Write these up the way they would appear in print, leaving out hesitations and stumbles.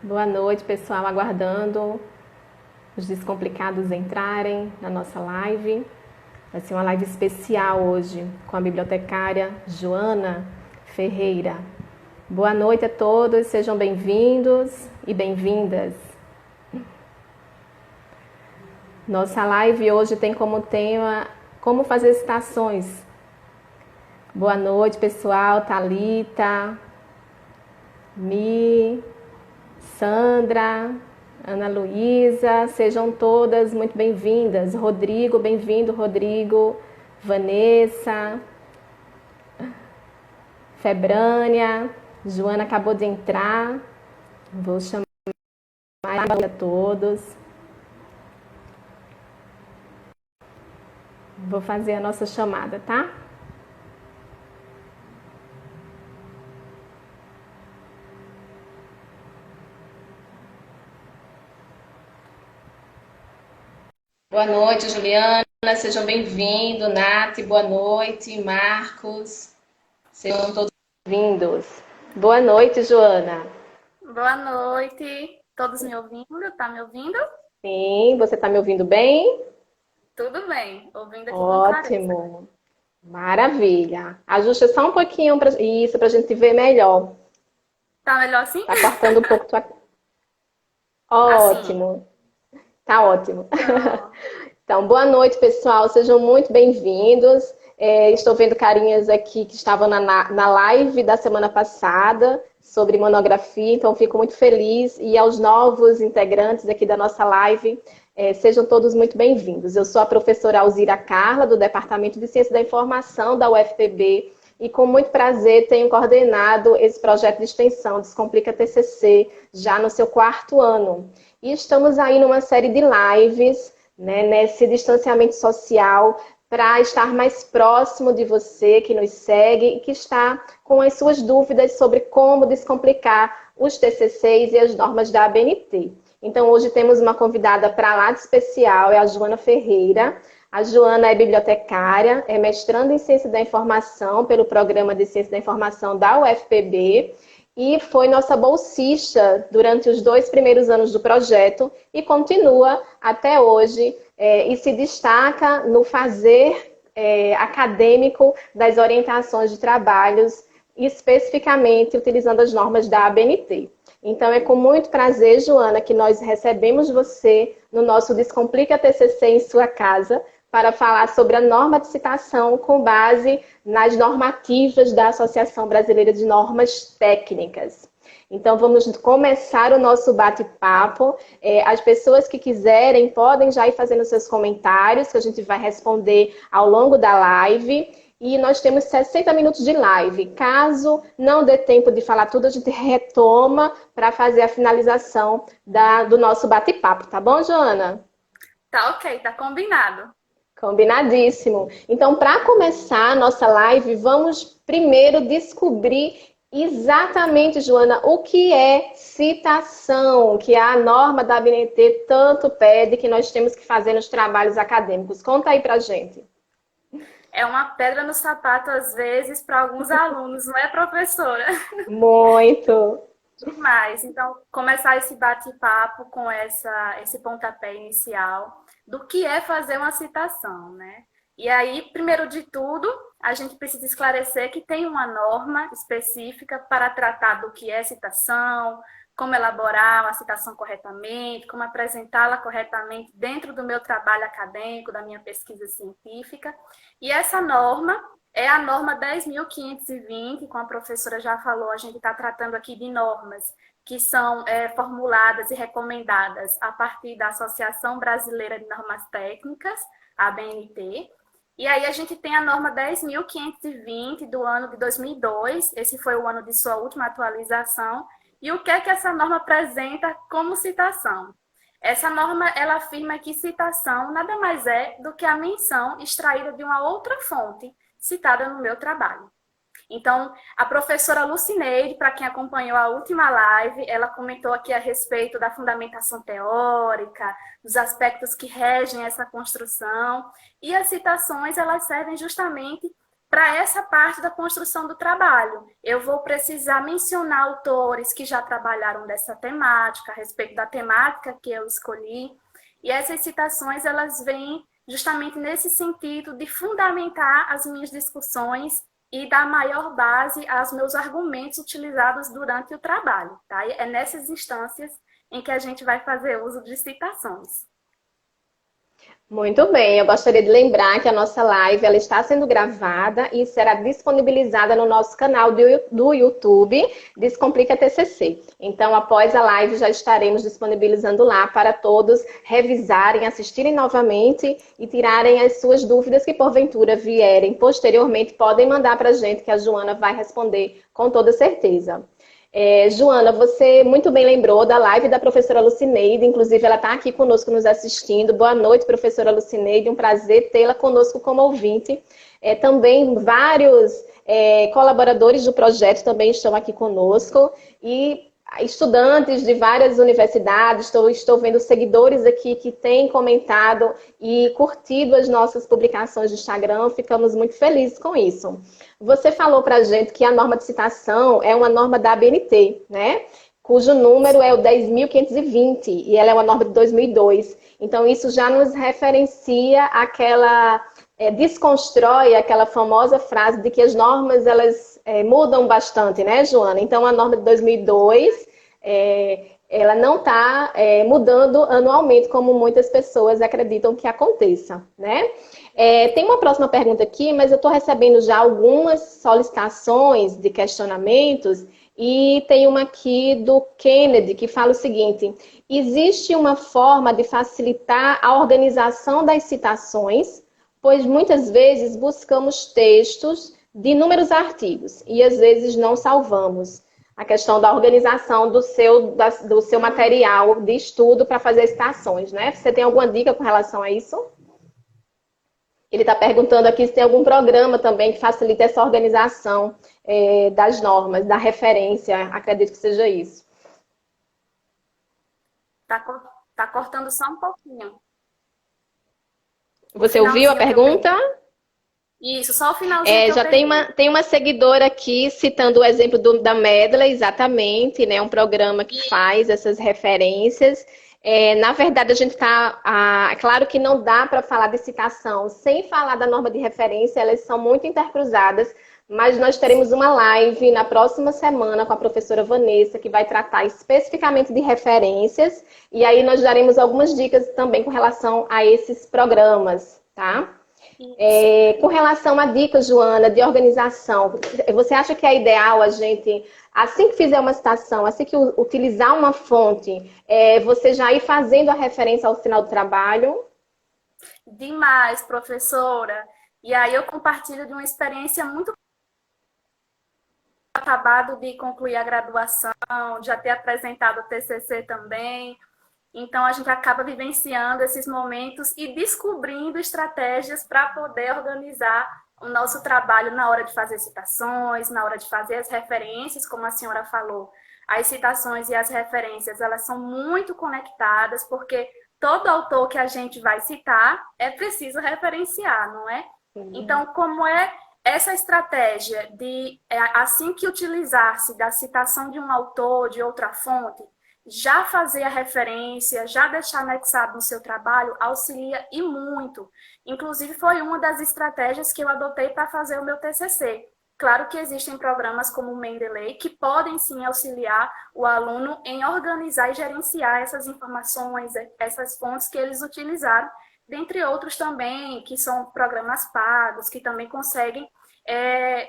Boa noite, pessoal, aguardando os descomplicados entrarem na nossa live. Vai ser uma live especial hoje com a bibliotecária Joana Ferreira. Boa noite a todos, sejam bem-vindos e bem-vindas. Nossa live hoje tem como tema como fazer citações. Boa noite, pessoal, Thalita, Mi, Sandra, Ana Luísa, sejam todas muito bem-vindas. Rodrigo, bem-vindo, Rodrigo. Vanessa, Febrânia, Joana acabou de entrar. Vou chamar a todos. Vou fazer a nossa chamada, tá? Boa noite, Juliana. Sejam bem-vindos. Nath, boa noite. Marcos, sejam todos bem-vindos. Boa noite, Joana. Boa noite. Todos me ouvindo? Tá me ouvindo? Sim, você está me ouvindo bem? Tudo bem. Ouvindo aqui com clareza. Ótimo. Maravilha. Ajusta só um pouquinho para isso, para a gente ver melhor. Tá melhor assim? Tá cortando um pouco tua. Assim. Ótimo. Tá ótimo. Pronto. Então, boa noite, pessoal. Sejam muito bem-vindos. Estou vendo carinhas aqui que estavam na live da semana passada sobre monografia, então fico muito feliz. E aos novos integrantes aqui da nossa live, sejam todos muito bem-vindos. Eu sou a professora Alzira Carla, do Departamento de Ciência da Informação da UFPB, e com muito prazer tenho coordenado esse projeto de extensão Descomplica TCC, já no seu 4º ano. E estamos aí numa série de lives, né, nesse distanciamento social, para estar mais próximo de você que nos segue e que está com as suas dúvidas sobre como descomplicar os TCCs e as normas da ABNT. Então, hoje temos uma convidada para lá de especial, é a Joana Ferreira. A Joana é bibliotecária, é mestranda em Ciência da Informação pelo Programa de Ciência da Informação da UFPB e foi nossa bolsista durante os 2 primeiros anos do projeto e continua até hoje e se destaca no fazer acadêmico das orientações de trabalhos, especificamente utilizando as normas da ABNT. Então, é com muito prazer, Joana, que nós recebemos você no nosso Descomplica TCC em sua casa para falar sobre a norma de citação com base nas normativas da Associação Brasileira de Normas Técnicas. Então, vamos começar o nosso bate-papo. As pessoas que quiserem podem já ir fazendo seus comentários, que a gente vai responder ao longo da live. E nós temos 60 minutos de live. Caso não dê tempo de falar tudo, a gente retoma para fazer a finalização do nosso bate-papo, tá bom, Joana? Tá ok, tá combinado. Combinadíssimo. Então, para começar a nossa live, vamos primeiro descobrir exatamente, Joana, o que é citação, que a norma da ABNT tanto pede que nós temos que fazer nos trabalhos acadêmicos. Conta aí pra gente. É uma pedra no sapato, às vezes, para alguns alunos, não é, professora? Muito. Demais. Então, começar esse bate-papo com esse pontapé inicial do que é fazer uma citação, né? E aí, primeiro de tudo, a gente precisa esclarecer que tem uma norma específica para tratar do que é citação, como elaborar uma citação corretamente, como apresentá-la corretamente dentro do meu trabalho acadêmico, da minha pesquisa científica. E essa norma é a norma 10.520, como a professora já falou, a gente está tratando aqui de normas que são formuladas e recomendadas a partir da Associação Brasileira de Normas Técnicas, a ABNT. E aí a gente tem a norma 10.520 do ano de 2002, esse foi o ano de sua última atualização. E o que é que essa norma apresenta como citação? Essa norma, ela afirma que citação nada mais é do que a menção extraída de uma outra fonte citada no meu trabalho. Então, a professora Lucineide, para quem acompanhou a última live, ela comentou aqui a respeito da fundamentação teórica, dos aspectos que regem essa construção, e as citações, elas servem justamente para essa parte da construção do trabalho. Eu vou precisar mencionar autores que já trabalharam dessa temática, a respeito da temática que eu escolhi. E essas citações, elas vêm justamente nesse sentido de fundamentar as minhas discussões e dar maior base aos meus argumentos utilizados durante o trabalho. Tá? É nessas instâncias em que a gente vai fazer uso de citações. Muito bem, eu gostaria de lembrar que a nossa live ela está sendo gravada e será disponibilizada no nosso canal do YouTube, Descomplica TCC. Então, após a live, já estaremos disponibilizando lá para todos revisarem, assistirem novamente e tirarem as suas dúvidas que, porventura, vierem posteriormente, podem mandar para a gente, que a Joana vai responder com toda certeza. Joana, você muito bem lembrou da live da professora Lucineide, inclusive ela está aqui conosco nos assistindo. Boa noite, professora Lucineide, um prazer tê-la conosco como ouvinte. Também vários colaboradores do projeto também estão aqui conosco e estudantes de várias universidades, estou vendo seguidores aqui que têm comentado e curtido as nossas publicações do Instagram, ficamos muito felizes com isso. Você falou para a gente que a norma de citação é uma norma da ABNT, né? Cujo número é o 10.520 e ela é uma norma de 2002. Então, isso já nos referencia àquela... desconstrói aquela famosa frase de que as normas, elas mudam bastante, né, Joana? Então, a norma de 2002, ela não está mudando anualmente, como muitas pessoas acreditam que aconteça, né? Tem uma próxima pergunta aqui, mas eu estou recebendo já algumas solicitações de questionamentos e tem uma aqui do Kennedy que fala o seguinte: existe uma forma de facilitar a organização das citações, pois muitas vezes buscamos textos de inúmeros artigos e às vezes não salvamos. A questão da organização do seu material de estudo para fazer citações, né? Você tem alguma dica com relação a isso? Ele está perguntando aqui se tem algum programa também que facilite essa organização das normas, da referência. Acredito que seja isso. Tá cortando só um pouquinho. Você ouviu a pergunta? Isso, só o finalzinho. Já tem uma seguidora aqui citando o exemplo da Medley, exatamente, né? Um programa que faz essas referências. Na verdade, a gente está... claro que não dá para falar de citação sem falar da norma de referência, elas são muito intercruzadas, mas nós teremos uma live na próxima semana com a professora Vanessa, que vai tratar especificamente de referências, e aí nós daremos algumas dicas também com relação a esses programas, tá? Com relação a dicas, Joana, de organização, você acha que é ideal a gente, assim que fizer uma citação, assim que utilizar uma fonte, você já ir fazendo a referência ao final do trabalho? Demais, professora. E aí eu compartilho de uma experiência muito acabado de concluir a graduação, já ter apresentado o TCC também. Então, a gente acaba vivenciando esses momentos e descobrindo estratégias para poder organizar o nosso trabalho na hora de fazer citações, na hora de fazer as referências, como a senhora falou. As citações e as referências, elas são muito conectadas, porque todo autor que a gente vai citar é preciso referenciar, não é? Então, como é essa estratégia de, assim que utilizar-se da citação de um autor, de outra fonte, já fazer a referência, já deixar anexado no seu trabalho, auxilia e muito. Inclusive, foi uma das estratégias que eu adotei para fazer o meu TCC. Claro que existem programas como o Mendeley que podem sim auxiliar o aluno em organizar e gerenciar essas informações, essas fontes que eles utilizaram, dentre outros também, que são programas pagos, que também conseguem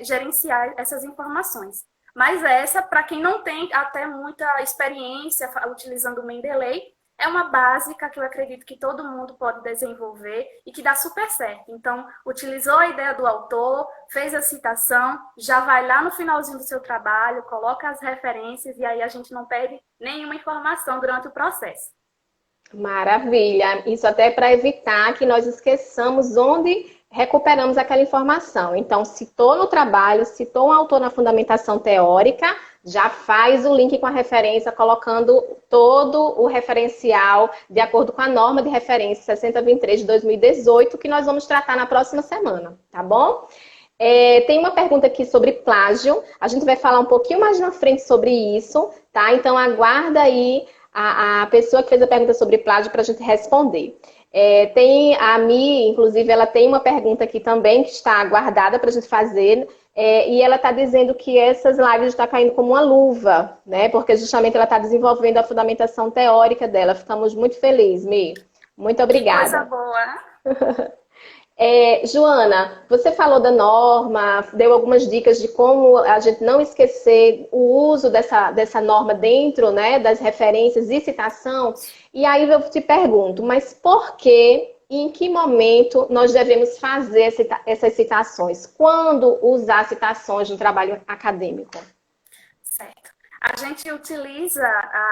gerenciar essas informações. Mas essa, para quem não tem até muita experiência utilizando o Mendeley, é uma básica que eu acredito que todo mundo pode desenvolver e que dá super certo. Então, utilizou a ideia do autor, fez a citação, já vai lá no finalzinho do seu trabalho, coloca as referências e aí a gente não perde nenhuma informação durante o processo. Maravilha! Isso até para evitar que nós esqueçamos onde recuperamos aquela informação. Então, citou no trabalho, citou um autor na fundamentação teórica, já faz o link com a referência, colocando todo o referencial de acordo com a norma de referência 6023 de 2018, que nós vamos tratar na próxima semana, tá bom? Tem uma pergunta aqui sobre plágio. A gente vai falar um pouquinho mais na frente sobre isso, tá? Então aguarda aí a pessoa que fez a pergunta sobre plágio para a gente responder. Tem a Mi, inclusive, ela tem uma pergunta aqui também que está aguardada para a gente fazer. E ela está dizendo que essas lives estão caindo como uma luva, né? Porque justamente ela está desenvolvendo a fundamentação teórica dela. Ficamos muito felizes, Mi. Muito Que coisa obrigada. boa. Joana, você falou da norma, deu algumas dicas de como a gente não esquecer o uso dessa norma dentro, né, das referências e citação. E aí eu te pergunto, mas por que e em que momento nós devemos fazer essas citações? Quando usar citações no trabalho acadêmico? Certo. A gente utiliza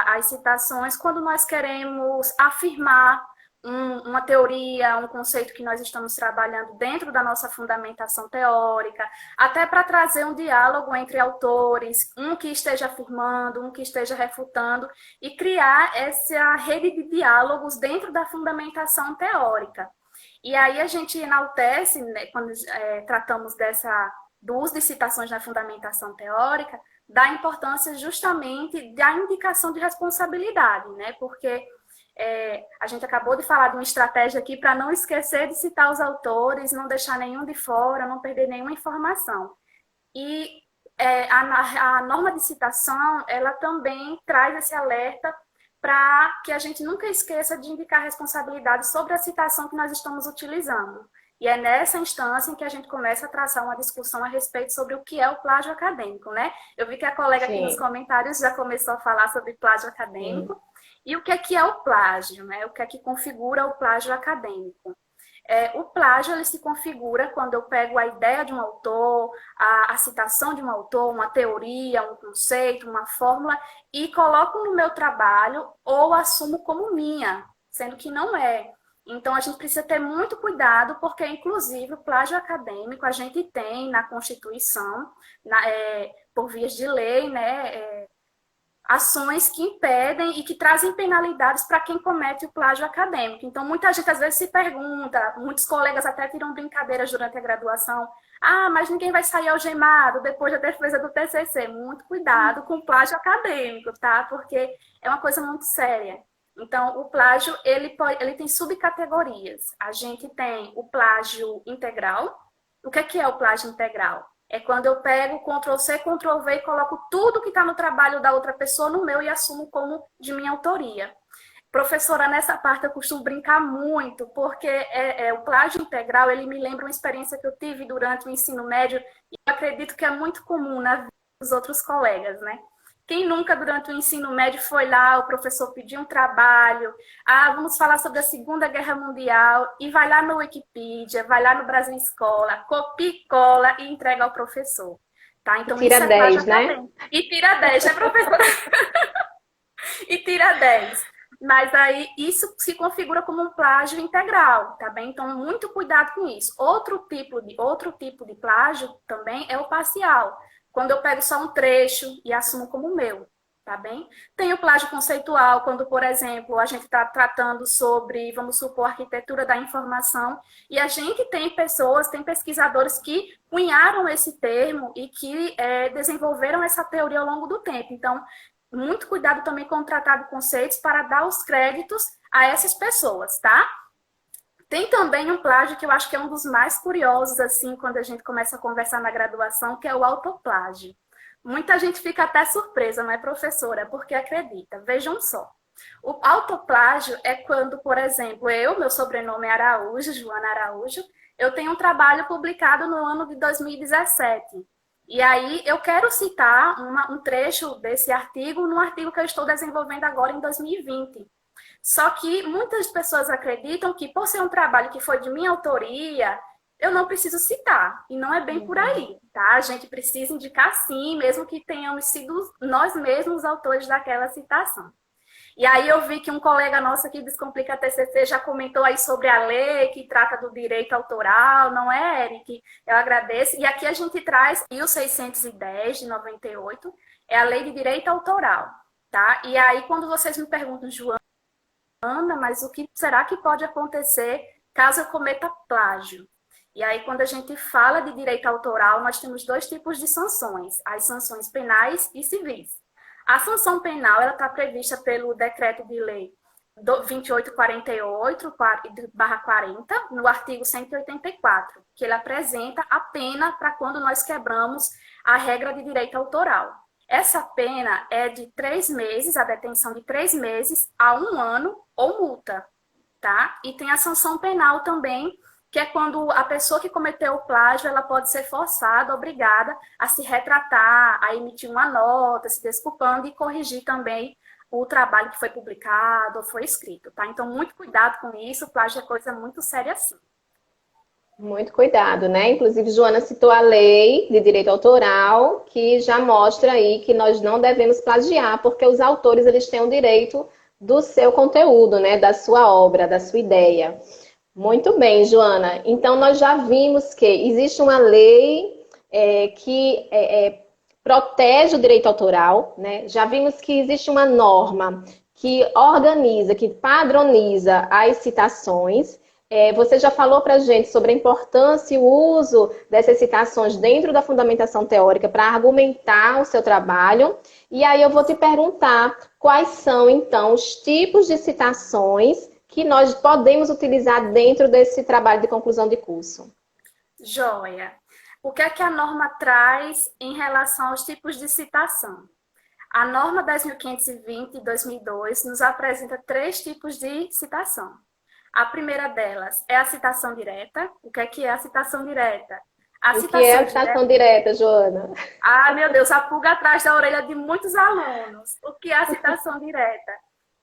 as citações quando nós queremos afirmar uma teoria, um conceito que nós estamos trabalhando dentro da nossa fundamentação teórica, até para trazer um diálogo entre autores, um que esteja afirmando, um que esteja refutando, e criar essa rede de diálogos dentro da fundamentação teórica. E aí a gente enaltece, né, quando tratamos do uso de citações na fundamentação teórica, da importância justamente da indicação de responsabilidade, né? Porque a gente acabou de falar de uma estratégia aqui para não esquecer de citar os autores, não deixar nenhum de fora, não perder nenhuma informação. E a norma de citação, ela também traz esse alerta para que a gente nunca esqueça de indicar responsabilidade sobre a citação que nós estamos utilizando. E é nessa instância em que a gente começa a traçar uma discussão a respeito sobre o que é o plágio acadêmico, né? Eu vi que a colega aqui nos comentários já começou a falar sobre plágio acadêmico. Sim. E o que é o plágio, né? O que é que configura o plágio acadêmico? O plágio ele se configura quando eu pego a ideia de um autor, a citação de um autor, uma teoria, um conceito, uma fórmula, e coloco no meu trabalho ou assumo como minha, sendo que não é. Então, a gente precisa ter muito cuidado, porque, inclusive, o plágio acadêmico a gente tem na Constituição, por vias de lei, né, ações que impedem e que trazem penalidades para quem comete o plágio acadêmico. Então, muita gente às vezes se pergunta, muitos colegas até tiram brincadeiras durante a graduação, mas ninguém vai sair algemado depois da defesa do TCC. Muito cuidado com o plágio acadêmico, tá? Porque é uma coisa muito séria. Então, o plágio, ele tem subcategorias. A gente tem o plágio integral. O que é o plágio integral? É quando eu pego Ctrl+C, Ctrl+V e coloco tudo que está no trabalho da outra pessoa no meu e assumo como de minha autoria. Professora, nessa parte eu costumo brincar muito, porque o plágio integral, ele me lembra uma experiência que eu tive durante o ensino médio e eu acredito que é muito comum na vida dos outros colegas, né? Quem nunca, durante o ensino médio, foi lá, o professor pediu um trabalho, vamos falar sobre a Segunda Guerra Mundial, e vai lá no Wikipedia, vai lá no Brasil Escola, copia e cola e entrega ao professor. Tá? Então, tira isso 10, né? E tira 10, né, professora? E tira 10. Mas aí, isso se configura como um plágio integral, tá bem? Então, muito cuidado com isso. Outro tipo de plágio também é o parcial. Quando eu pego só um trecho e assumo como meu, tá bem? Tem o plágio conceitual, quando, por exemplo, a gente está tratando sobre, vamos supor, arquitetura da informação, e a gente tem pesquisadores que cunharam esse termo e que desenvolveram essa teoria ao longo do tempo. Então, muito cuidado também com o tratado de conceitos para dar os créditos a essas pessoas, tá? Tem também um plágio que eu acho que é um dos mais curiosos, assim, quando a gente começa a conversar na graduação, que é o autoplágio. Muita gente fica até surpresa, não é, professora? Porque acredita. Vejam só. O autoplágio é quando, por exemplo, meu sobrenome é Araújo, Joana Araújo, eu tenho um trabalho publicado no ano de 2017. E aí eu quero citar um trecho desse artigo num artigo que eu estou desenvolvendo agora em 2020. Só que muitas pessoas acreditam que, por ser um trabalho que foi de minha autoria, eu não preciso citar. E não é bem por aí, tá? A gente precisa indicar sim, mesmo que tenhamos sido nós mesmos os autores daquela citação. E aí eu vi que um colega nosso aqui, Descomplica TCC, já comentou aí sobre a lei que trata do direito autoral, não é, Eric? Eu agradeço. E aqui a gente traz 1610, de 98, é a lei de direito autoral, tá? E aí quando vocês me perguntam, Joana, mas o que será que pode acontecer caso eu cometa plágio? E aí, quando a gente fala de direito autoral, nós temos dois tipos de sanções, as sanções penais e civis. A sanção penal ela está prevista pelo Decreto de Lei 2848/40, no artigo 184, que ele apresenta a pena para quando nós quebramos a regra de direito autoral. Essa pena é de 3 meses, a detenção de 3 meses a 1 ano ou multa, tá? E tem a sanção penal também, que é quando a pessoa que cometeu o plágio, ela pode ser forçada, obrigada a se retratar, a emitir uma nota, se desculpando e corrigir também o trabalho que foi publicado ou foi escrito, tá? Então, muito cuidado com isso, plágio é coisa muito séria assim. Muito cuidado, né? Inclusive, Joana citou a lei de direito autoral, que já mostra aí que nós não devemos plagiar, porque os autores eles têm o direito do seu conteúdo, né? Da sua obra, da sua ideia. Muito bem, Joana. Então, nós já vimos que existe uma lei que protege o direito autoral, né? Já vimos que existe uma norma que organiza, que padroniza as citações. Você já falou para a gente sobre a importância e o uso dessas citações dentro da fundamentação teórica para argumentar o seu trabalho. E aí eu vou te perguntar quais são, então, os tipos de citações que nós podemos utilizar dentro desse trabalho de conclusão de curso. Joia. O que é que a norma traz em relação aos tipos de citação? A norma 10.520 de 2002 nos apresenta 3 tipos de citação. A primeira delas é a citação direta. O que é a citação direta? O que é a citação direta, Joana? Ah, meu Deus, a pulga atrás da orelha de muitos alunos. O que é a citação direta?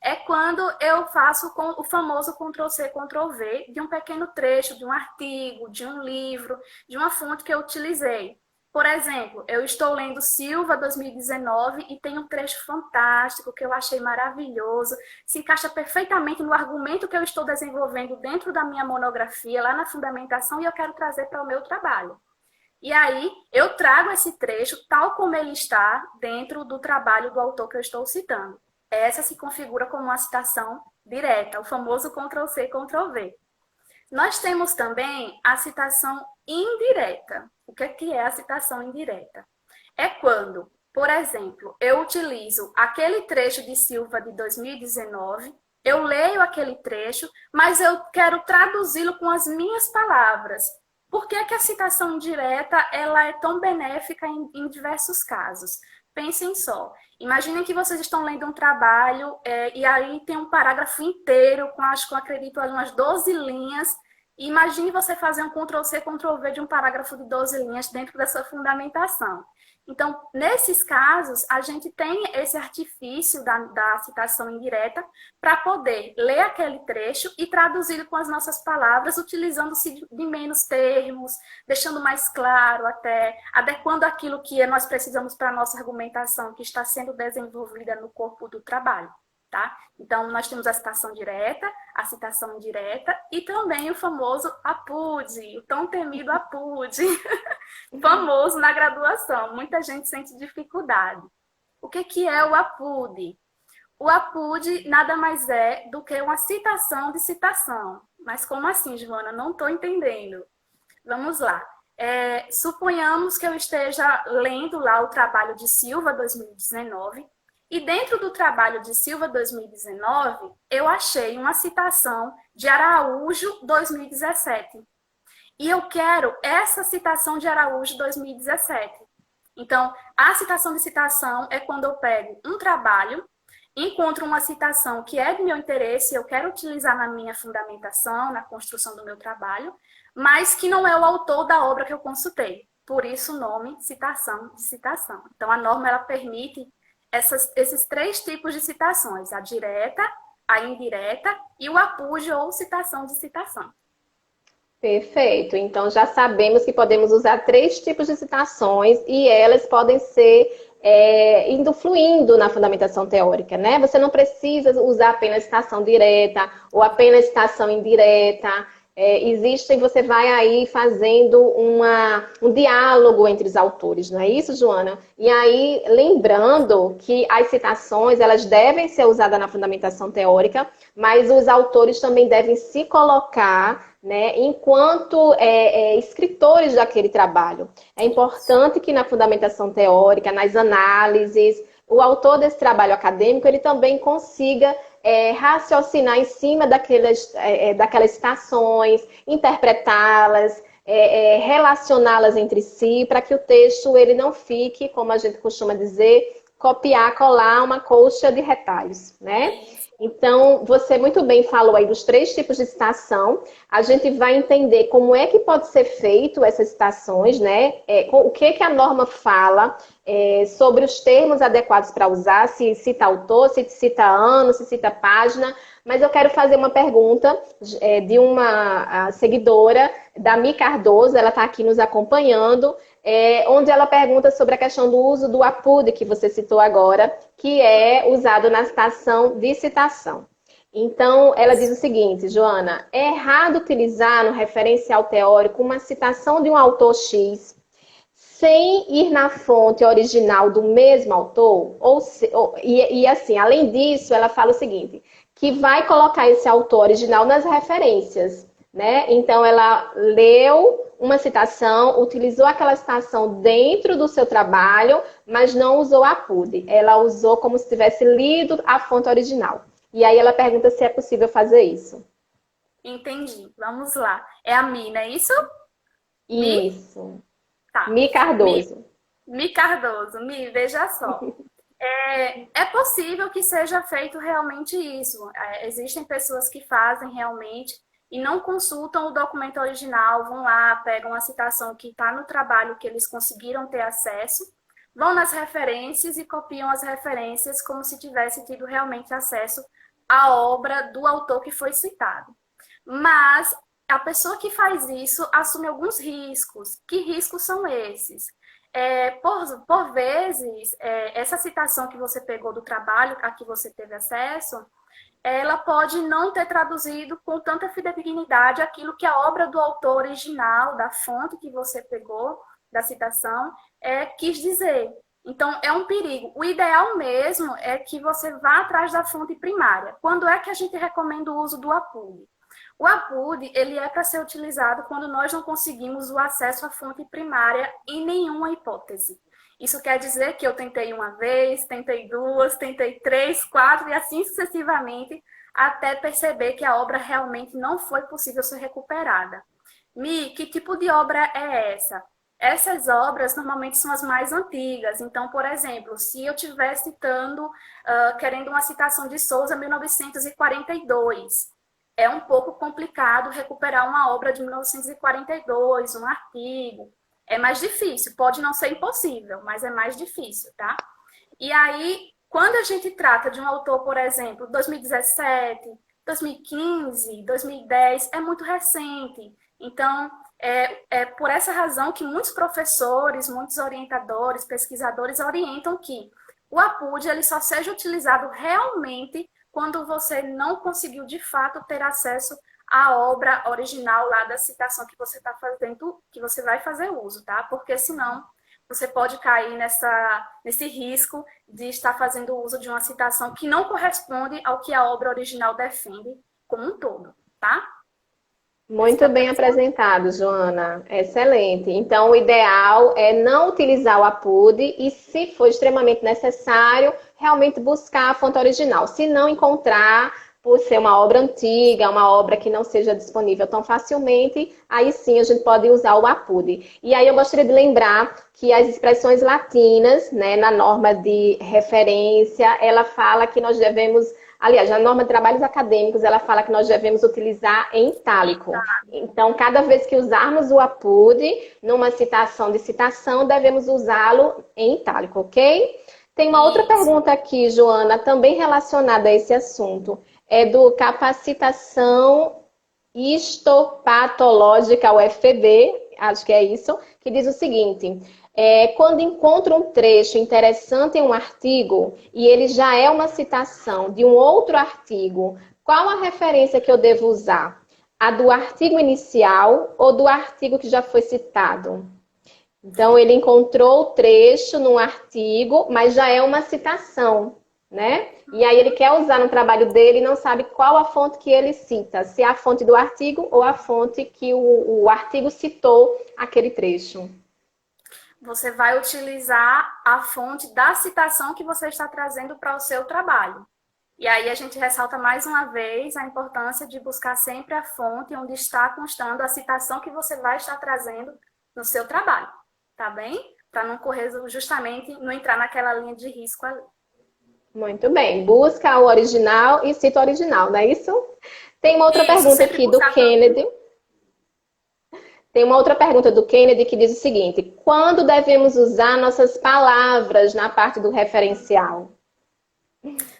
É quando eu faço o famoso Ctrl+C, Ctrl+V de um pequeno trecho, de um artigo, de um livro, de uma fonte que eu utilizei. Por exemplo, eu estou lendo Silva 2019 e tem um trecho fantástico que eu achei maravilhoso, se encaixa perfeitamente no argumento que eu estou desenvolvendo dentro da minha monografia, lá na fundamentação, e eu quero trazer para o meu trabalho. E aí, eu trago esse trecho tal como ele está dentro do trabalho do autor que eu estou citando. Essa se configura como uma citação direta, o famoso Ctrl+C, Ctrl+V. Nós temos também a citação indireta. O que é a citação indireta? É quando, por exemplo, eu utilizo aquele trecho de Silva de 2019, eu leio aquele trecho, mas eu quero traduzi-lo com as minhas palavras. Por que a citação indireta ela é tão benéfica em diversos casos? Pensem só. Imaginem que vocês estão lendo um trabalho e aí tem um parágrafo inteiro com, acho que eu acredito, umas 12 linhas. E imagine você fazer um Ctrl+C, Ctrl+V de um parágrafo de 12 linhas dentro dessa fundamentação. Então, nesses casos, a gente tem esse artifício da citação indireta para poder ler aquele trecho e traduzir com as nossas palavras, utilizando-se de menos termos, deixando mais claro até, adequando aquilo que nós precisamos para a nossa argumentação que está sendo desenvolvida no corpo do trabalho. Tá? Então, nós temos a citação direta, a citação indireta e também o famoso APUD, o tão temido APUD, famoso na graduação. Muita gente sente dificuldade. O que é o APUD? O APUD nada mais é do que uma citação de citação. Mas como assim, Joana? Não estou entendendo. Vamos lá. Suponhamos que eu esteja lendo lá o trabalho de Silva 2019, e dentro do trabalho de Silva 2019, eu achei uma citação de Araújo 2017. E eu quero essa citação de Araújo 2017. Então, a citação de citação é quando eu pego um trabalho, encontro uma citação que é de meu interesse, eu quero utilizar na minha fundamentação, na construção do meu trabalho, mas que não é o autor da obra que eu consultei. Por isso o nome citação de citação. Então, a norma ela permite esses 3 tipos de citações, a direta, a indireta e o APUD ou citação de citação. Perfeito. Então, já sabemos que podemos usar 3 tipos de citações e elas podem ser fluindo na fundamentação teórica, né? Você não precisa usar apenas citação direta ou apenas citação indireta. você vai aí fazendo um diálogo entre os autores, não é isso, Joana? E aí, lembrando que as citações, elas devem ser usadas na fundamentação teórica, mas os autores também devem se colocar, né, enquanto escritores daquele trabalho. É importante que na fundamentação teórica, nas análises, o autor desse trabalho acadêmico, ele também consiga raciocinar em cima daquelas citações, interpretá-las, relacioná-las entre si, para que o texto ele não fique, como a gente costuma dizer, copiar, colar uma colcha de retalhos, né? Então, você muito bem falou aí dos 3 tipos de citação. A gente vai entender como é que pode ser feito essas citações, né? O que a norma fala sobre os termos adequados para usar, se cita autor, se cita ano, se cita página. Mas eu quero fazer uma pergunta de uma seguidora, da Mi Cardoso, ela está aqui nos acompanhando, onde ela pergunta sobre a questão do uso do APUD, que você citou agora, que é usado na citação de citação. Então, ela diz o seguinte, Joana, é errado utilizar no referencial teórico uma citação de um autor X sem ir na fonte original do mesmo autor? E assim, além disso, ela fala o seguinte, que vai colocar esse autor original nas referências, né? Então, ela leu uma citação, utilizou aquela citação dentro do seu trabalho, mas não usou a PUD. Ela usou como se tivesse lido a fonte original. E aí ela pergunta se é possível fazer isso. Entendi. Vamos lá. É a Mi, não é isso? Isso. Tá. Mi Cardoso. Mi Cardoso. Mi, veja só. É possível que seja feito realmente isso. Existem pessoas que fazem realmente e não consultam o documento original, vão lá, pegam a citação que está no trabalho que eles conseguiram ter acesso, vão nas referências e copiam as referências como se tivesse tido realmente acesso à obra do autor que foi citado. Mas a pessoa que faz isso assume alguns riscos. Que riscos são esses? Por vezes, essa citação que você pegou do trabalho a que você teve acesso, ela pode não ter traduzido com tanta fidedignidade aquilo que a obra do autor original, da fonte que você pegou, da citação, quis dizer. Então, é um perigo. O ideal mesmo é que você vá atrás da fonte primária. Quando é que a gente recomenda o uso do APUD? O APUD, ele é para ser utilizado quando nós não conseguimos o acesso à fonte primária em nenhuma hipótese. Isso quer dizer que eu tentei uma vez, tentei 2, tentei 3, 4 e assim sucessivamente, até perceber que a obra realmente não foi possível ser recuperada. Mi, que tipo de obra é essa? Essas obras normalmente são as mais antigas. Então, por exemplo, se eu estiver citando, querendo uma citação de Sousa, 1942, é um pouco complicado recuperar uma obra de 1942, um artigo. É mais difícil, pode não ser impossível, mas é mais difícil, tá? E aí, quando a gente trata de um autor, por exemplo, 2017, 2015, 2010, é muito recente. Então, é por essa razão que muitos professores, muitos orientadores, pesquisadores orientam que o APUD ele só seja utilizado realmente quando você não conseguiu, de fato, ter acesso à obra original lá da citação que você está fazendo, que você vai fazer uso, tá? Porque senão você pode cair nesse risco de estar fazendo uso de uma citação que não corresponde ao que a obra original defende como um todo, tá? Muito bem apresentado, Joana. Excelente. Então, o ideal é não utilizar o APUD e, se for extremamente necessário, realmente buscar a fonte original. Se não encontrar, por ser uma obra antiga, uma obra que não seja disponível tão facilmente, aí sim a gente pode usar o APUD. E aí eu gostaria de lembrar que as expressões latinas, né, na norma de referência, ela fala que nós devemos... Aliás, na norma de trabalhos acadêmicos, ela fala que nós devemos utilizar em itálico. Então, cada vez que usarmos o APUD, numa citação de citação, devemos usá-lo em itálico, ok? Tem uma outra pergunta aqui, Joana, também relacionada a esse assunto. É do capacitação histopatológica UFPB, acho que é isso, que diz o seguinte... quando encontro um trecho interessante em um artigo e ele já é uma citação de um outro artigo, qual a referência que eu devo usar? a do artigo inicial ou do artigo que já foi citado? Então, ele encontrou o trecho num artigo, mas já é uma citação, né? E aí ele quer usar no trabalho dele e não sabe qual a fonte que ele cita, se é a fonte do artigo ou a fonte que o artigo citou aquele trecho. Você vai utilizar a fonte da citação que você está trazendo para o seu trabalho. E aí a gente ressalta mais uma vez a importância de buscar sempre a fonte onde está constando a citação que você vai estar trazendo no seu trabalho, tá bem? Para não correr justamente, não entrar naquela linha de risco ali. Muito bem. Busca o original e cita o original, não é isso? Tem uma outra pergunta aqui do Kennedy. Tem uma outra pergunta do Kennedy que diz o seguinte: quando devemos usar nossas palavras na parte do referencial?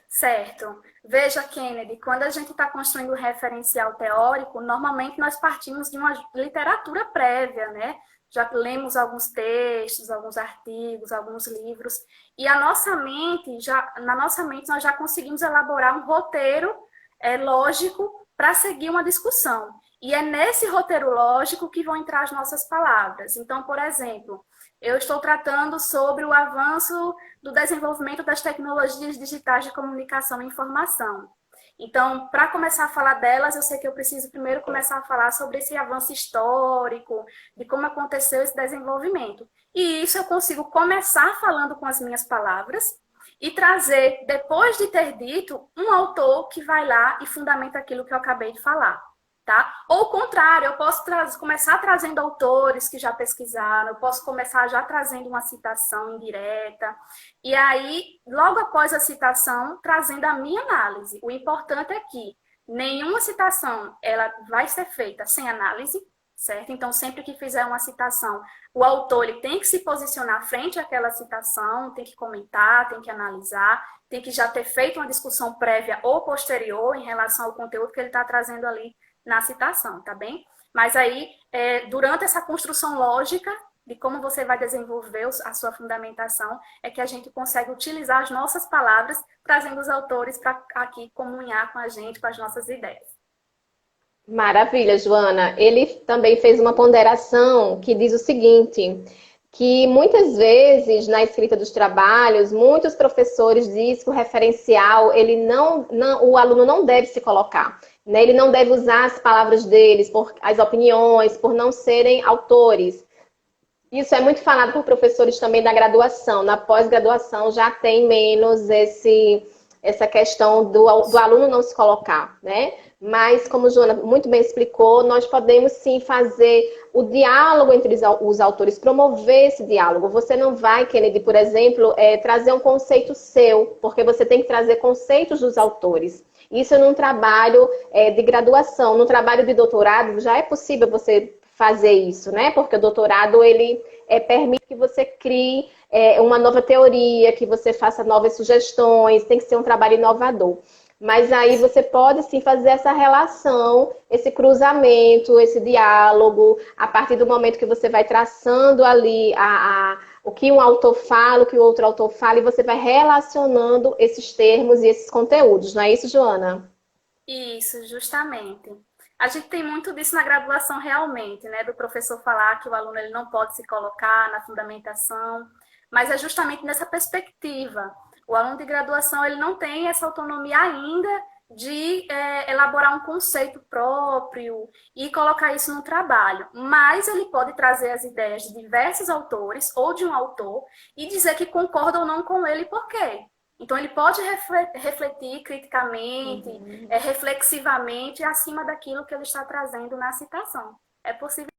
Certo. Veja, Kennedy, quando a gente está construindo um referencial teórico, normalmente nós partimos de uma literatura prévia, né? Já lemos alguns textos, alguns artigos, alguns livros, e na nossa mente nós já conseguimos elaborar um roteiro lógico para seguir uma discussão. E é nesse roteiro lógico que vão entrar as nossas palavras. Então, por exemplo, eu estou tratando sobre o avanço do desenvolvimento das tecnologias digitais de comunicação e informação. Então, para começar a falar delas, eu sei que eu preciso primeiro começar a falar sobre esse avanço histórico, de como aconteceu esse desenvolvimento. E isso eu consigo começar falando com as minhas palavras e trazer, depois de ter dito, um autor que vai lá e fundamenta aquilo que eu acabei de falar. Tá? Ou o contrário, eu posso começar trazendo autores que já pesquisaram, eu posso começar já trazendo uma citação indireta, e aí, logo após a citação, trazendo a minha análise. O importante é que nenhuma citação ela vai ser feita sem análise, certo? Então, sempre que fizer uma citação, o autor ele tem que se posicionar frente àquela citação, tem que comentar, tem que analisar, tem que já ter feito uma discussão prévia ou posterior em relação ao conteúdo que ele está trazendo ali na citação, tá bem? Mas aí, durante essa construção lógica de como você vai desenvolver a sua fundamentação, é que a gente consegue utilizar as nossas palavras, trazendo os autores para aqui comunhar com a gente, com as nossas ideias. Maravilha, Joana. Ele também fez uma ponderação que diz o seguinte, que muitas vezes na escrita dos trabalhos, muitos professores dizem que o referencial, o aluno não deve se colocar, né? Ele não deve usar as palavras deles, as opiniões, por não serem autores. Isso é muito falado por professores também da graduação. Na pós-graduação já tem menos essa questão do aluno não se colocar, né? Mas, como a Joana muito bem explicou, nós podemos sim fazer o diálogo entre os autores, promover esse diálogo. Você não vai, Kennedy, por exemplo, trazer um conceito seu, porque você tem que trazer conceitos dos autores. Isso num trabalho de graduação. No trabalho de doutorado, já é possível você fazer isso, né? Porque o doutorado, ele permite que você crie uma nova teoria, que você faça novas sugestões, tem que ser um trabalho inovador. Mas aí você pode sim fazer essa relação, esse cruzamento, esse diálogo, a partir do momento que você vai traçando ali o que um autor fala, o que o outro autor fala, e você vai relacionando esses termos e esses conteúdos, não é isso, Joana? Isso, justamente. A gente tem muito disso na graduação realmente, né? Do professor falar que o aluno ele não pode se colocar na fundamentação, mas é justamente nessa perspectiva. O aluno de graduação ele não tem essa autonomia ainda de elaborar um conceito próprio e colocar isso no trabalho. Mas ele pode trazer as ideias de diversos autores ou de um autor e dizer que concorda ou não com ele por quê. Então, ele pode refletir criticamente, reflexivamente, acima daquilo que ele está trazendo na citação. É possível.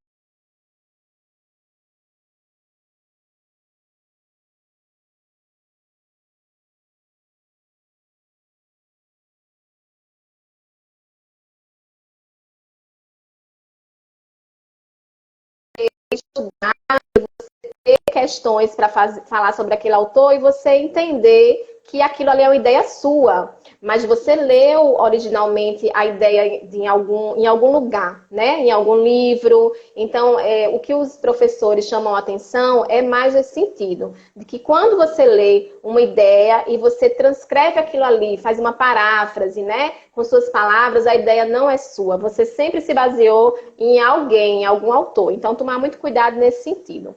Estudar, você ter questões para falar sobre aquele autor e você entender que aquilo ali é uma ideia sua, mas você leu originalmente a ideia em algum lugar, né? Em algum livro. Então, o que os professores chamam a atenção é mais esse sentido, de que quando você lê uma ideia e você transcreve aquilo ali, faz uma paráfrase, né? Com suas palavras, a ideia não é sua. Você sempre se baseou em alguém, em algum autor. Então, tomar muito cuidado nesse sentido.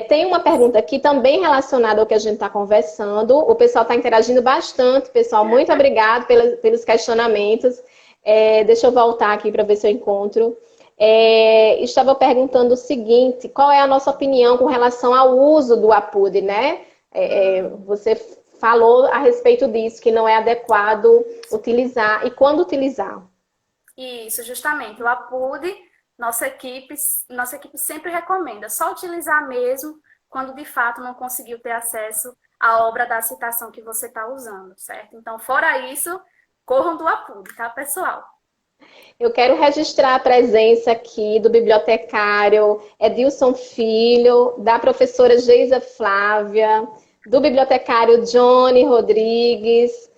Tem uma pergunta aqui também relacionada ao que a gente está conversando. O pessoal está interagindo bastante, pessoal. Muito obrigado pelos questionamentos. Deixa eu voltar aqui para ver se eu encontro. Estava perguntando o seguinte: qual é a nossa opinião com relação ao uso do APUD, né? Você falou a respeito disso, que não é adequado utilizar. E quando utilizar? Isso, justamente. O APUD. Nossa equipe sempre recomenda só utilizar mesmo quando de fato não conseguiu ter acesso à obra da citação que você está usando, certo? Então, fora isso, corram do APUD, tá, pessoal? Eu quero registrar a presença aqui do bibliotecário Edilson Filho, da professora Geisa Flávia, do bibliotecário Johnny Rodrigues,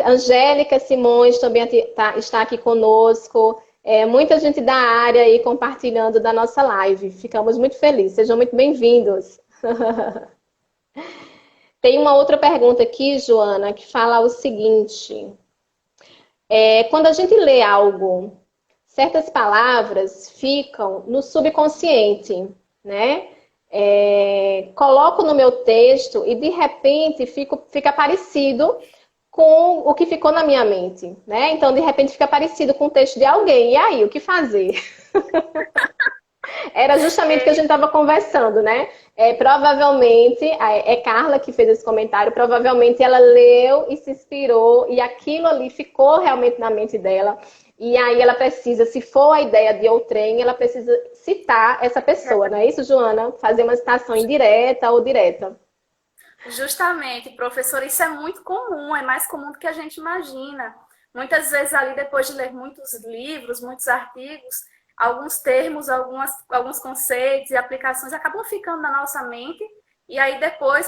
Angélica Simões também está aqui conosco. Muita gente da área aí compartilhando da nossa live. Ficamos muito felizes. Sejam muito bem-vindos. Tem uma outra pergunta aqui, Joana, que fala o seguinte. Quando a gente lê algo, certas palavras ficam no subconsciente, né? Coloco no meu texto e, de repente, fica parecido com o que ficou na minha mente, né? Então, de repente, fica parecido com o texto de alguém. E aí, o que fazer? Era justamente o que a gente estava conversando, né? Provavelmente, Carla que fez esse comentário, provavelmente ela leu e se inspirou, e aquilo ali ficou realmente na mente dela. E aí ela precisa, se for a ideia de outrem, ela precisa citar essa pessoa, não é isso, Joana? Fazer uma citação indireta ou direta. Justamente, professor, isso é muito comum, é mais comum do que a gente imagina. Muitas vezes ali, depois de ler muitos livros, muitos artigos, alguns termos, alguns conceitos e aplicações acabam ficando na nossa mente e aí depois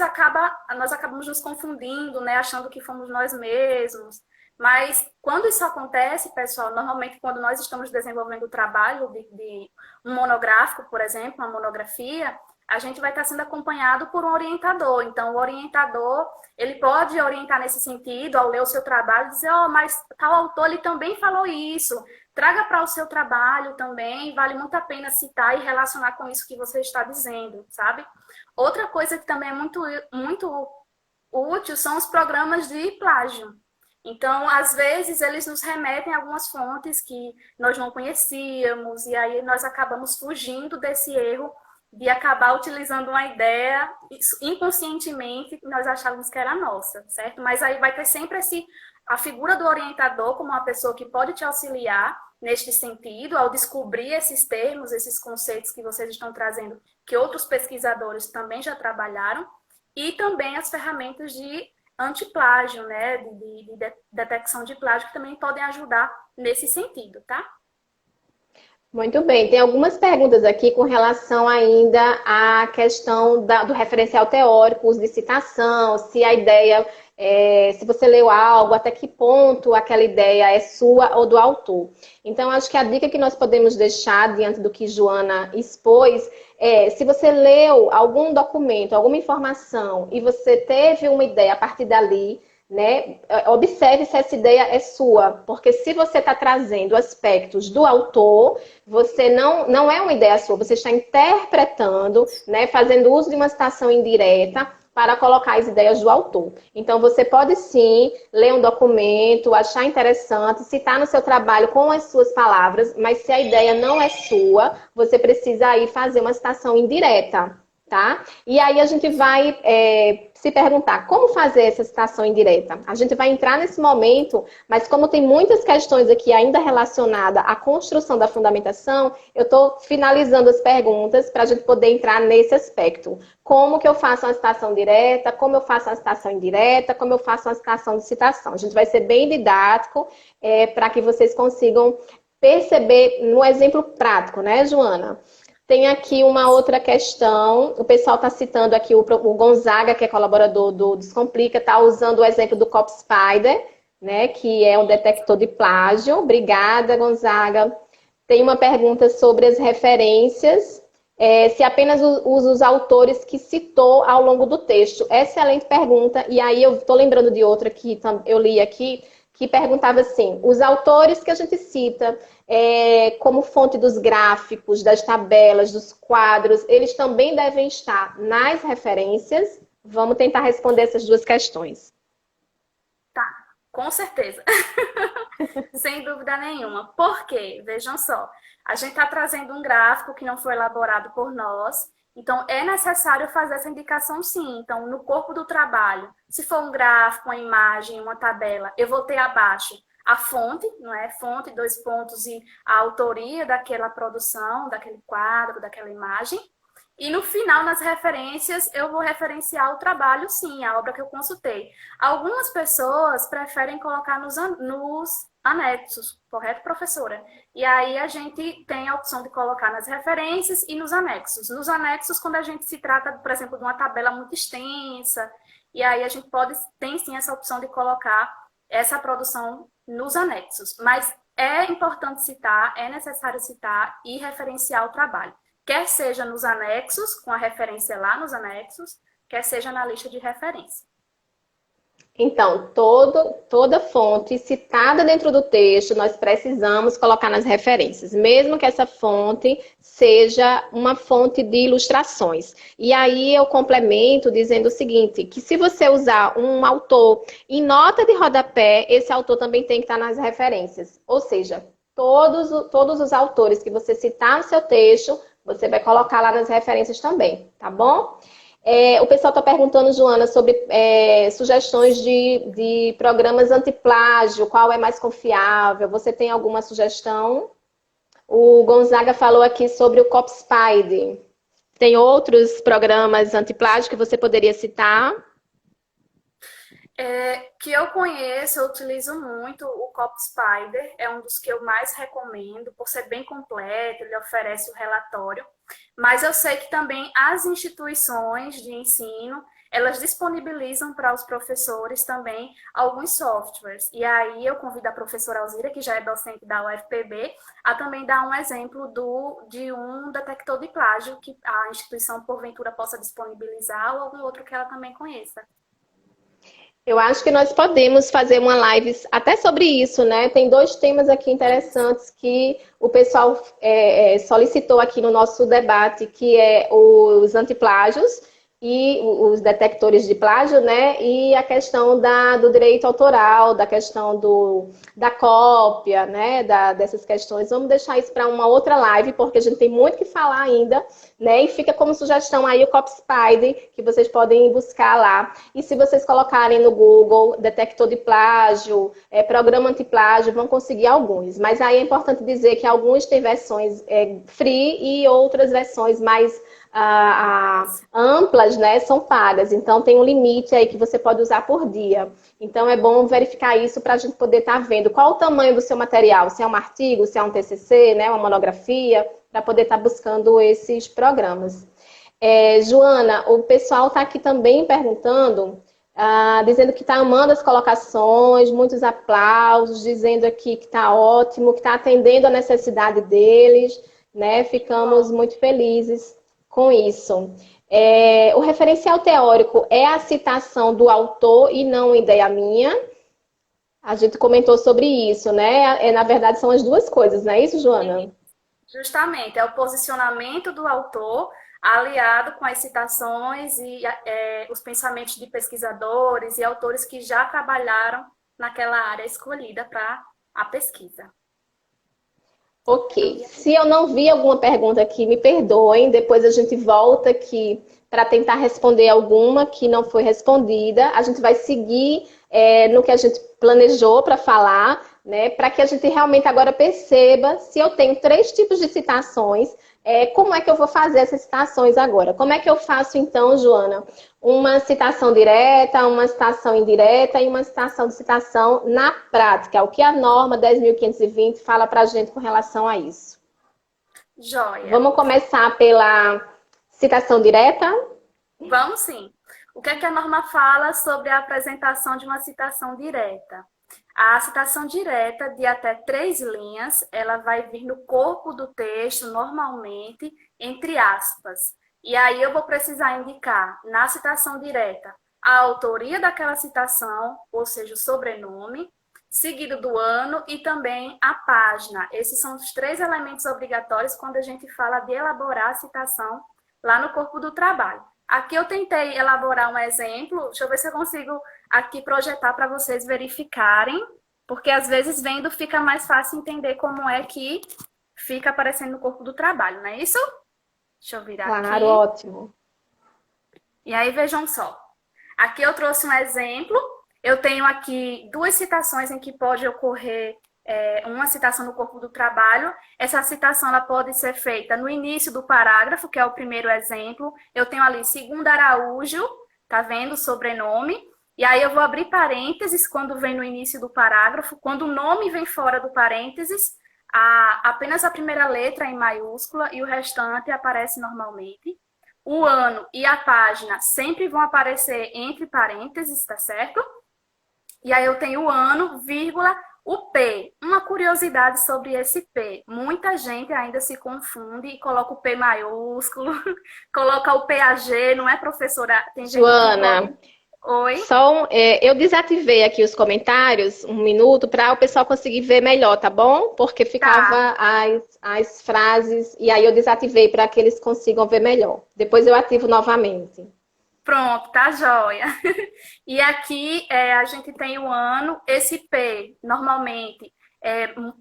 nós acabamos nos confundindo, né, achando que fomos nós mesmos. Mas quando isso acontece, pessoal, normalmente quando nós estamos desenvolvendo o trabalho de um monográfico, por exemplo, uma monografia, a gente vai estar sendo acompanhado por um orientador. Então, o orientador, ele pode orientar nesse sentido, ao ler o seu trabalho, dizer, mas tal autor, ele também falou isso. Traga para o seu trabalho também, vale muito a pena citar e relacionar com isso que você está dizendo, sabe? Outra coisa que também é muito, muito útil são os programas de plágio. Então, às vezes, eles nos remetem a algumas fontes que nós não conhecíamos, e aí nós acabamos fugindo desse erro de acabar utilizando uma ideia inconscientemente que nós achávamos que era nossa, certo? Mas aí vai ter sempre a figura do orientador como uma pessoa que pode te auxiliar neste sentido, ao descobrir esses termos, esses conceitos que vocês estão trazendo, que outros pesquisadores também já trabalharam, e também as ferramentas de antiplágio, né, de detecção de plágio, que também podem ajudar nesse sentido, tá? Muito bem, tem algumas perguntas aqui com relação ainda à questão do referencial teórico, uso de citação, se a ideia, se você leu algo, até que ponto aquela ideia é sua ou do autor. Então, acho que a dica que nós podemos deixar diante do que Joana expôs se você leu algum documento, alguma informação e você teve uma ideia a partir dali, né? Observe se essa ideia é sua, porque se você está trazendo aspectos do autor, você não é uma ideia sua, você está interpretando, né? Fazendo uso de uma citação indireta para colocar as ideias do autor. Então, você pode sim ler um documento, achar interessante, citar no seu trabalho com as suas palavras, mas se a ideia não é sua, você precisa aí fazer uma citação indireta, tá? E aí a gente vai se perguntar como fazer essa citação indireta. A gente vai entrar nesse momento, mas como tem muitas questões aqui ainda relacionadas à construção da fundamentação, eu estou finalizando as perguntas para a gente poder entrar nesse aspecto. Como que eu faço uma citação direta, como eu faço uma citação indireta, como eu faço uma citação de citação. A gente vai ser bem didático para que vocês consigam perceber no exemplo prático, né, Joana? Tem aqui uma outra questão. O pessoal está citando aqui o Gonzaga, que é colaborador do Descomplica, está usando o exemplo do CopSpider, né, que é um detector de plágio. Obrigada, Gonzaga. Tem uma pergunta sobre as referências, se apenas usa os autores que citou ao longo do texto. Excelente pergunta. E aí eu estou lembrando de outra que eu li aqui, que perguntava assim, os autores que a gente cita como fonte dos gráficos, das tabelas, dos quadros, eles também devem estar nas referências? Vamos tentar responder essas duas questões. Tá, com certeza. Sem dúvida nenhuma. Por quê? Vejam só, a gente está trazendo um gráfico que não foi elaborado por nós, então é necessário fazer essa indicação sim. Então, no corpo do trabalho, se for um gráfico, uma imagem, uma tabela, eu vou ter abaixo a fonte, não é? Fonte, 2 pontos, e a autoria daquela produção, daquele quadro, daquela imagem. E no final, nas referências, eu vou referenciar o trabalho, sim, a obra que eu consultei. Algumas pessoas preferem colocar nos anexos, correto, professora? E aí a gente tem a opção de colocar nas referências e nos anexos. Nos anexos, quando a gente se trata, por exemplo, de uma tabela muito extensa, e aí a gente tem sim essa opção de colocar essa produção nos anexos. Mas é importante citar, é necessário citar e referenciar o trabalho. Quer seja nos anexos, com a referência lá nos anexos, quer seja na lista de referência. Então, toda fonte citada dentro do texto, nós precisamos colocar nas referências, mesmo que essa fonte seja uma fonte de ilustrações. E aí eu complemento dizendo o seguinte, que se você usar um autor em nota de rodapé, esse autor também tem que estar nas referências. Ou seja, todos os autores que você citar no seu texto, você vai colocar lá nas referências também, tá bom? O pessoal está perguntando, Joana, sobre sugestões de programas antiplágio, qual é mais confiável? Você tem alguma sugestão? O Gonzaga falou aqui sobre o CopSpider. Tem outros programas antiplágio que você poderia citar? Que eu conheço, eu utilizo muito o CopSpider, é um dos que eu mais recomendo, por ser bem completo, ele oferece o relatório, mas eu sei que também as instituições de ensino, elas disponibilizam para os professores também alguns softwares, e aí eu convido a professora Alzira, que já é docente da UFPB, a também dar um exemplo de um detector de plágio que a instituição, porventura, possa disponibilizar, ou algum outro que ela também conheça. Eu acho que nós podemos fazer uma live até sobre isso, né? Tem 2 temas aqui interessantes que o pessoal solicitou aqui no nosso debate, que é os antiplágios e os detectores de plágio, né? E a questão do direito autoral, da questão da cópia, né? Dessas questões. Vamos deixar isso para uma outra live, porque a gente tem muito que falar ainda, né? E fica como sugestão aí o CopSpider, que vocês podem buscar lá. E se vocês colocarem no Google detector de plágio, programa antiplágio, vão conseguir alguns. Mas aí é importante dizer que alguns têm versões free e outras versões mais amplas, né, são pagas. Então tem um limite aí que você pode usar por dia. Então é bom verificar isso para a gente poder estar vendo qual o tamanho do seu material, se é um artigo, se é um TCC, né, uma monografia, para poder estar buscando esses programas. Joana, o pessoal está aqui também perguntando, dizendo que está amando as colocações, muitos aplausos, dizendo aqui que está ótimo, que está atendendo a necessidade deles, né? Ficamos muito felizes com isso. O referencial teórico é a citação do autor e não ideia minha. A gente comentou sobre isso, né? Na verdade, são as duas coisas, não é isso, Joana? Justamente, é o posicionamento do autor aliado com as citações e os pensamentos de pesquisadores e autores que já trabalharam naquela área escolhida para a pesquisa. Ok. Se eu não vi alguma pergunta aqui, me perdoem. Depois a gente volta aqui para tentar responder alguma que não foi respondida. A gente vai seguir no que a gente planejou para falar, né? Para que a gente realmente agora perceba se eu tenho 3 tipos de citações, como é que eu vou fazer essas citações agora? Como é que eu faço então, Joana? Uma citação direta, uma citação indireta e uma citação de citação na prática. O que a norma 10.520 fala para a gente com relação a isso? Joia. Vamos começar pela citação direta? Vamos sim. O que é que a norma fala sobre a apresentação de uma citação direta? A citação direta de até 3 linhas, ela vai vir no corpo do texto, normalmente, entre aspas. E aí eu vou precisar indicar, na citação direta, a autoria daquela citação, ou seja, o sobrenome, seguido do ano e também a página. Esses são os 3 elementos obrigatórios quando a gente fala de elaborar a citação lá no corpo do trabalho. Aqui eu tentei elaborar um exemplo, deixa eu ver se eu consigo aqui projetar para vocês verificarem, porque às vezes vendo fica mais fácil entender como é que fica aparecendo no corpo do trabalho, não é isso? Deixa eu virar aqui. Claro, ótimo. E aí vejam só. Aqui eu trouxe um exemplo. Eu tenho aqui 2 citações em que pode ocorrer uma citação no corpo do trabalho. Essa citação ela pode ser feita no início do parágrafo, que é o primeiro exemplo. Eu tenho ali Segunda Araújo, tá vendo o sobrenome? E aí eu vou abrir parênteses quando vem no início do parágrafo. Quando o nome vem fora do parênteses, apenas a primeira letra em maiúscula e o restante aparece normalmente. O ano e a página sempre vão aparecer entre parênteses, tá certo? E aí eu tenho o ano, vírgula, o P. Uma curiosidade sobre esse P. Muita gente ainda se confunde e coloca o P maiúsculo, coloca o PAG, não é, professora? Tem gente Joana, que... Oi? eu desativei aqui os comentários um minuto para o pessoal conseguir ver melhor, tá bom? Porque ficava as frases e aí eu desativei para que eles consigam ver melhor. Depois eu ativo novamente. Pronto, tá joia. E aqui a gente tem o ano, esse P, normalmente,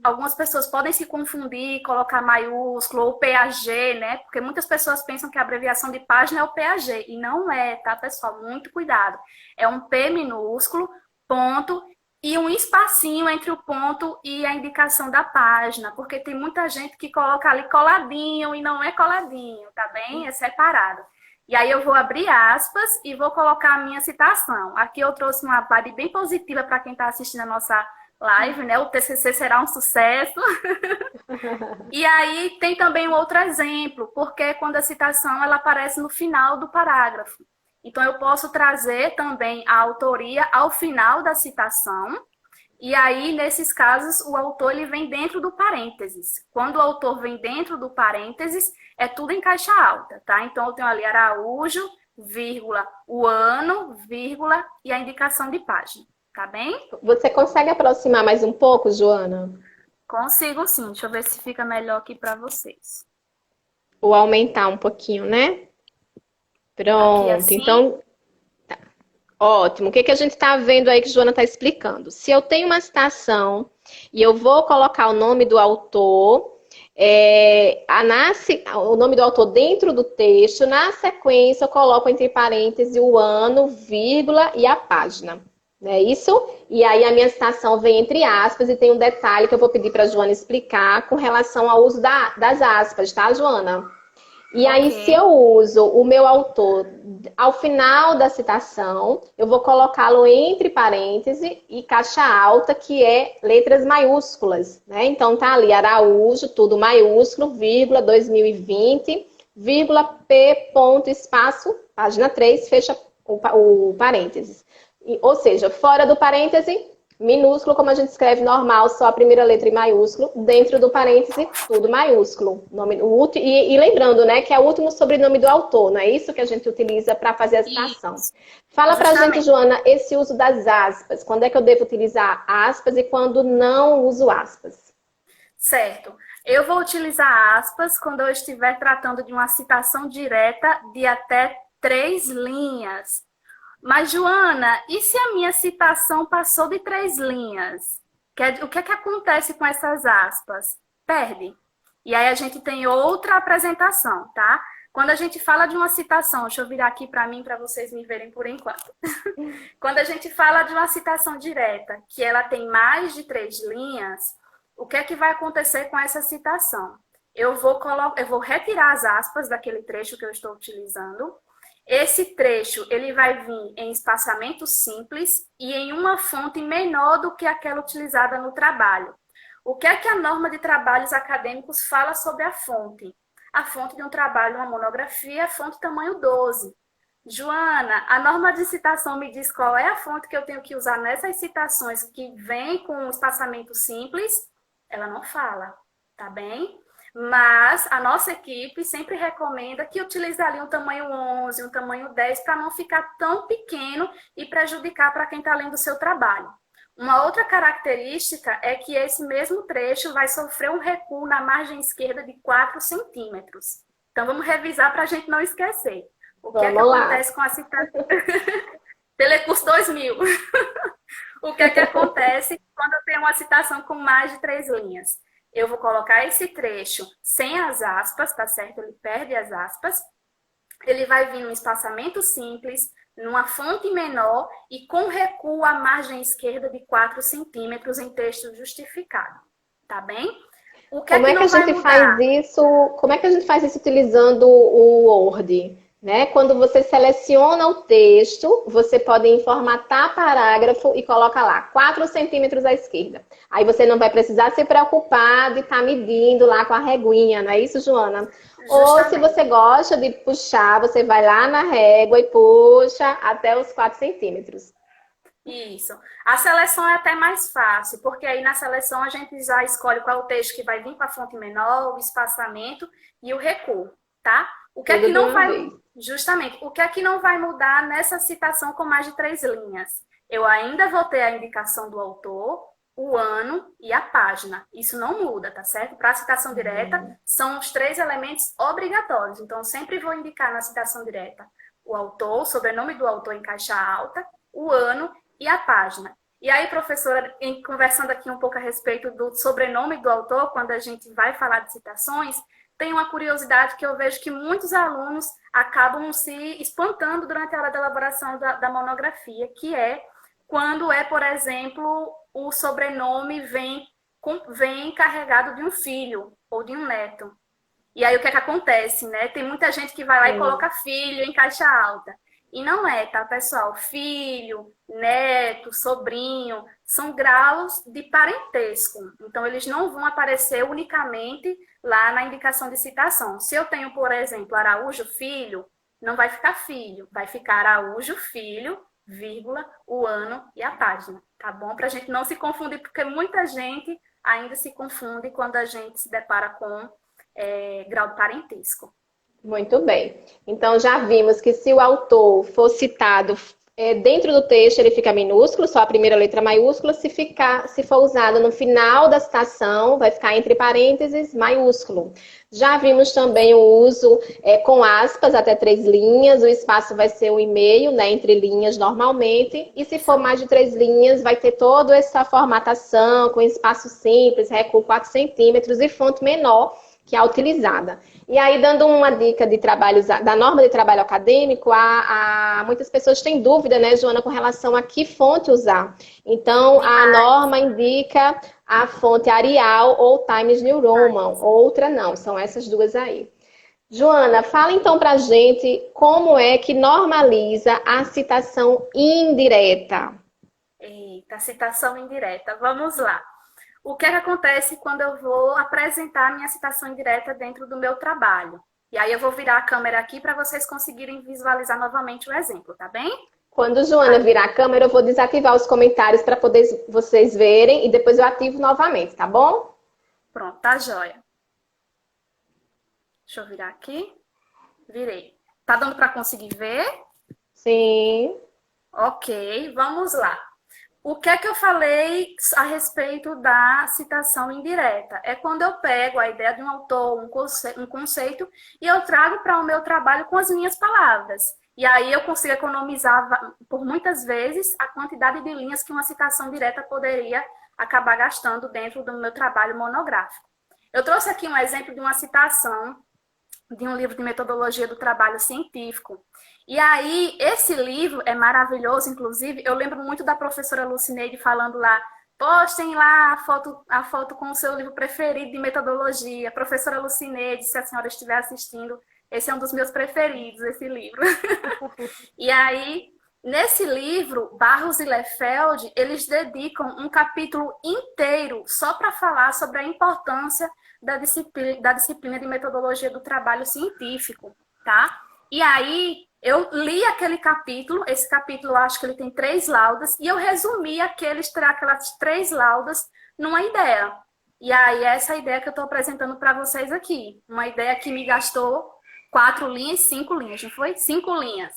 algumas pessoas podem se confundir, colocar maiúsculo ou PAG, né? Porque muitas pessoas pensam que a abreviação de página é o PAG, e não é, tá, pessoal? Muito cuidado. É um P minúsculo, ponto, e um espacinho entre o ponto e a indicação da página, porque tem muita gente que coloca ali coladinho e não é coladinho, tá bem? É separado. E aí eu vou abrir aspas e vou colocar a minha citação. Aqui eu trouxe uma vibe bem positiva para quem está assistindo a nossa live, né? O TCC será um sucesso. E aí tem também um outro exemplo, porque quando a citação ela aparece no final do parágrafo. Então eu posso trazer também a autoria ao final da citação. E aí, nesses casos, o autor ele vem dentro do parênteses. Quando o autor vem dentro do parênteses, é tudo em caixa alta, tá? Então, eu tenho ali Araújo, vírgula, o ano, vírgula, e a indicação de página, tá bem? Você consegue aproximar mais um pouco, Joana? Consigo sim. Deixa eu ver se fica melhor aqui para vocês. Ou aumentar um pouquinho, né? Pronto, assim. Então... Ótimo. O que a gente está vendo aí que a Joana está explicando? Se eu tenho uma citação e eu vou colocar o nome do autor, o nome do autor dentro do texto, na sequência eu coloco entre parênteses o ano, vírgula e a página. Não é isso? E aí a minha citação vem entre aspas e tem um detalhe que eu vou pedir para a Joana explicar com relação ao uso das aspas, tá, Joana? E aí, se eu uso o meu autor ao final da citação, eu vou colocá-lo entre parênteses e caixa alta, que é letras maiúsculas, né? Então, tá ali, Araújo, tudo maiúsculo, vírgula, 2020, vírgula, P, ponto, espaço, página 3, fecha o parênteses. Ou seja, fora do parêntese, minúsculo, como a gente escreve normal, só a primeira letra em maiúsculo, dentro do parêntese, tudo maiúsculo. E lembrando, né, que é o último sobrenome do autor, não é isso que a gente utiliza para fazer a citação. Fala pra gente, Joana, esse uso das aspas. Quando é que eu devo utilizar aspas e quando não uso aspas? Certo. Eu vou utilizar aspas quando eu estiver tratando de uma citação direta de até 3 linhas. Mas, Joana, e se a minha citação passou de 3 linhas? O que é que acontece com essas aspas? Perde. E aí a gente tem outra apresentação, tá? Quando a gente fala de uma citação, deixa eu virar aqui para mim, para vocês me verem por enquanto. Quando a gente fala de uma citação direta, que ela tem mais de 3 linhas, o que é que vai acontecer com essa citação? Eu vou retirar as aspas daquele trecho que eu estou utilizando. Esse trecho ele vai vir em espaçamento simples e em uma fonte menor do que aquela utilizada no trabalho. O que é que a norma de trabalhos acadêmicos fala sobre a fonte? A fonte de um trabalho, uma monografia, é fonte tamanho 12. Joana, a norma de citação me diz qual é a fonte que eu tenho que usar nessas citações que vem com espaçamento simples? Ela não fala, tá bem? Mas a nossa equipe sempre recomenda que utilize ali um tamanho 11, um tamanho 10, para não ficar tão pequeno e prejudicar para quem está lendo o seu trabalho. Uma outra característica é que esse mesmo trecho vai sofrer um recuo na margem esquerda de 4 centímetros. Então, vamos revisar para a gente não esquecer. O que é que acontece com a citação? Telecurso 2000. O que é que acontece quando eu tenho uma citação com mais de 3 linhas? Eu vou colocar esse trecho sem as aspas, tá certo? Ele perde as aspas. Ele vai vir num espaçamento simples, numa fonte menor e com recuo à margem esquerda de 4 centímetros em texto justificado. Tá bem? O que Como é que a gente faz isso? Como é que a gente faz isso utilizando o Word? Né? Quando você seleciona o texto, você pode formatar parágrafo e coloca lá 4 centímetros à esquerda. Aí você não vai precisar se preocupar de estar medindo lá com a reguinha, não é isso, Joana? Justamente. Ou se você gosta de puxar, você vai lá na régua e puxa até os 4 centímetros. Isso. A seleção é até mais fácil, porque aí na seleção a gente já escolhe qual é o texto que vai vir com a fonte menor, o espaçamento e o recuo, tá? O que é que não vai... Justamente. O que é que não vai mudar nessa citação com mais de 3 linhas? Eu ainda vou ter a indicação do autor, o ano e a página. Isso não muda, tá certo? Para a citação direta, são os 3 elementos obrigatórios. Então, eu sempre vou indicar na citação direta o autor, o sobrenome do autor em caixa alta, o ano e a página. E aí, professora, conversando aqui um pouco a respeito do sobrenome do autor, quando a gente vai falar de citações, tem uma curiosidade que eu vejo que muitos alunos acabam se espantando durante a hora da elaboração da monografia, que é quando por exemplo, o sobrenome vem carregado de um filho ou de um neto. E aí o que é que acontece, né? Tem muita gente que vai lá e coloca filho em caixa alta. E não é, tá, pessoal? Filho, neto, sobrinho, são graus de parentesco. Então, eles não vão aparecer unicamente lá na indicação de citação. Se eu tenho, por exemplo, Araújo Filho, não vai ficar filho, vai ficar Araújo Filho, vírgula, o ano e a página, tá bom? Para a gente não se confundir, porque muita gente ainda se confunde quando a gente se depara com grau de parentesco. Muito bem. Então, já vimos que se o autor for citado dentro do texto, ele fica minúsculo, só a primeira letra maiúscula. Se for usado no final da citação, vai ficar entre parênteses maiúsculo. Já vimos também o uso com aspas até 3 linhas. O espaço vai ser 1,5, né, entre linhas normalmente. E se for mais de 3 linhas, vai ter toda essa formatação com espaço simples, recuo 4 centímetros e fonte menor, que é a utilizada. E aí, dando uma dica de trabalho, da norma de trabalho acadêmico, muitas pessoas têm dúvida, né, Joana, com relação a que fonte usar. Então, a norma indica a fonte Arial ou Times New Roman, outra não, são essas duas aí. Joana, fala então pra gente como é que normaliza a citação indireta. Eita, citação indireta, vamos lá. O que é que acontece quando eu vou apresentar a minha citação indireta dentro do meu trabalho? E aí eu vou virar a câmera aqui para vocês conseguirem visualizar novamente o exemplo, tá bem? Quando Joana virar a câmera, eu vou desativar os comentários para poder vocês verem e depois eu ativo novamente, tá bom? Pronto, tá joia. Deixa eu virar aqui. Virei. Tá dando para conseguir ver? Sim. Ok, vamos lá. O que é que eu falei a respeito da citação indireta? É quando eu pego a ideia de um autor, um conceito, e eu trago para o meu trabalho com as minhas palavras. E aí eu consigo economizar, por muitas vezes, a quantidade de linhas que uma citação direta poderia acabar gastando dentro do meu trabalho monográfico. Eu trouxe aqui um exemplo de uma citação de um livro de metodologia do trabalho científico. E aí, esse livro é maravilhoso, inclusive, eu lembro muito da professora Lucineide falando lá, postem lá a foto com o seu livro preferido de metodologia. Professora Lucineide, se a senhora estiver assistindo, esse é um dos meus preferidos, esse livro. E aí, Nesse livro, Barros e Lefeld, eles dedicam um capítulo inteiro só para falar sobre a importância da disciplina de metodologia do trabalho científico, tá? E aí, eu li aquele capítulo, esse capítulo eu acho que ele tem 3 laudas, e eu resumi aquelas 3 laudas numa ideia. E aí, essa ideia que eu estou apresentando para vocês aqui. Uma ideia que me gastou 4 linhas, 5 linhas, não foi? 5 linhas.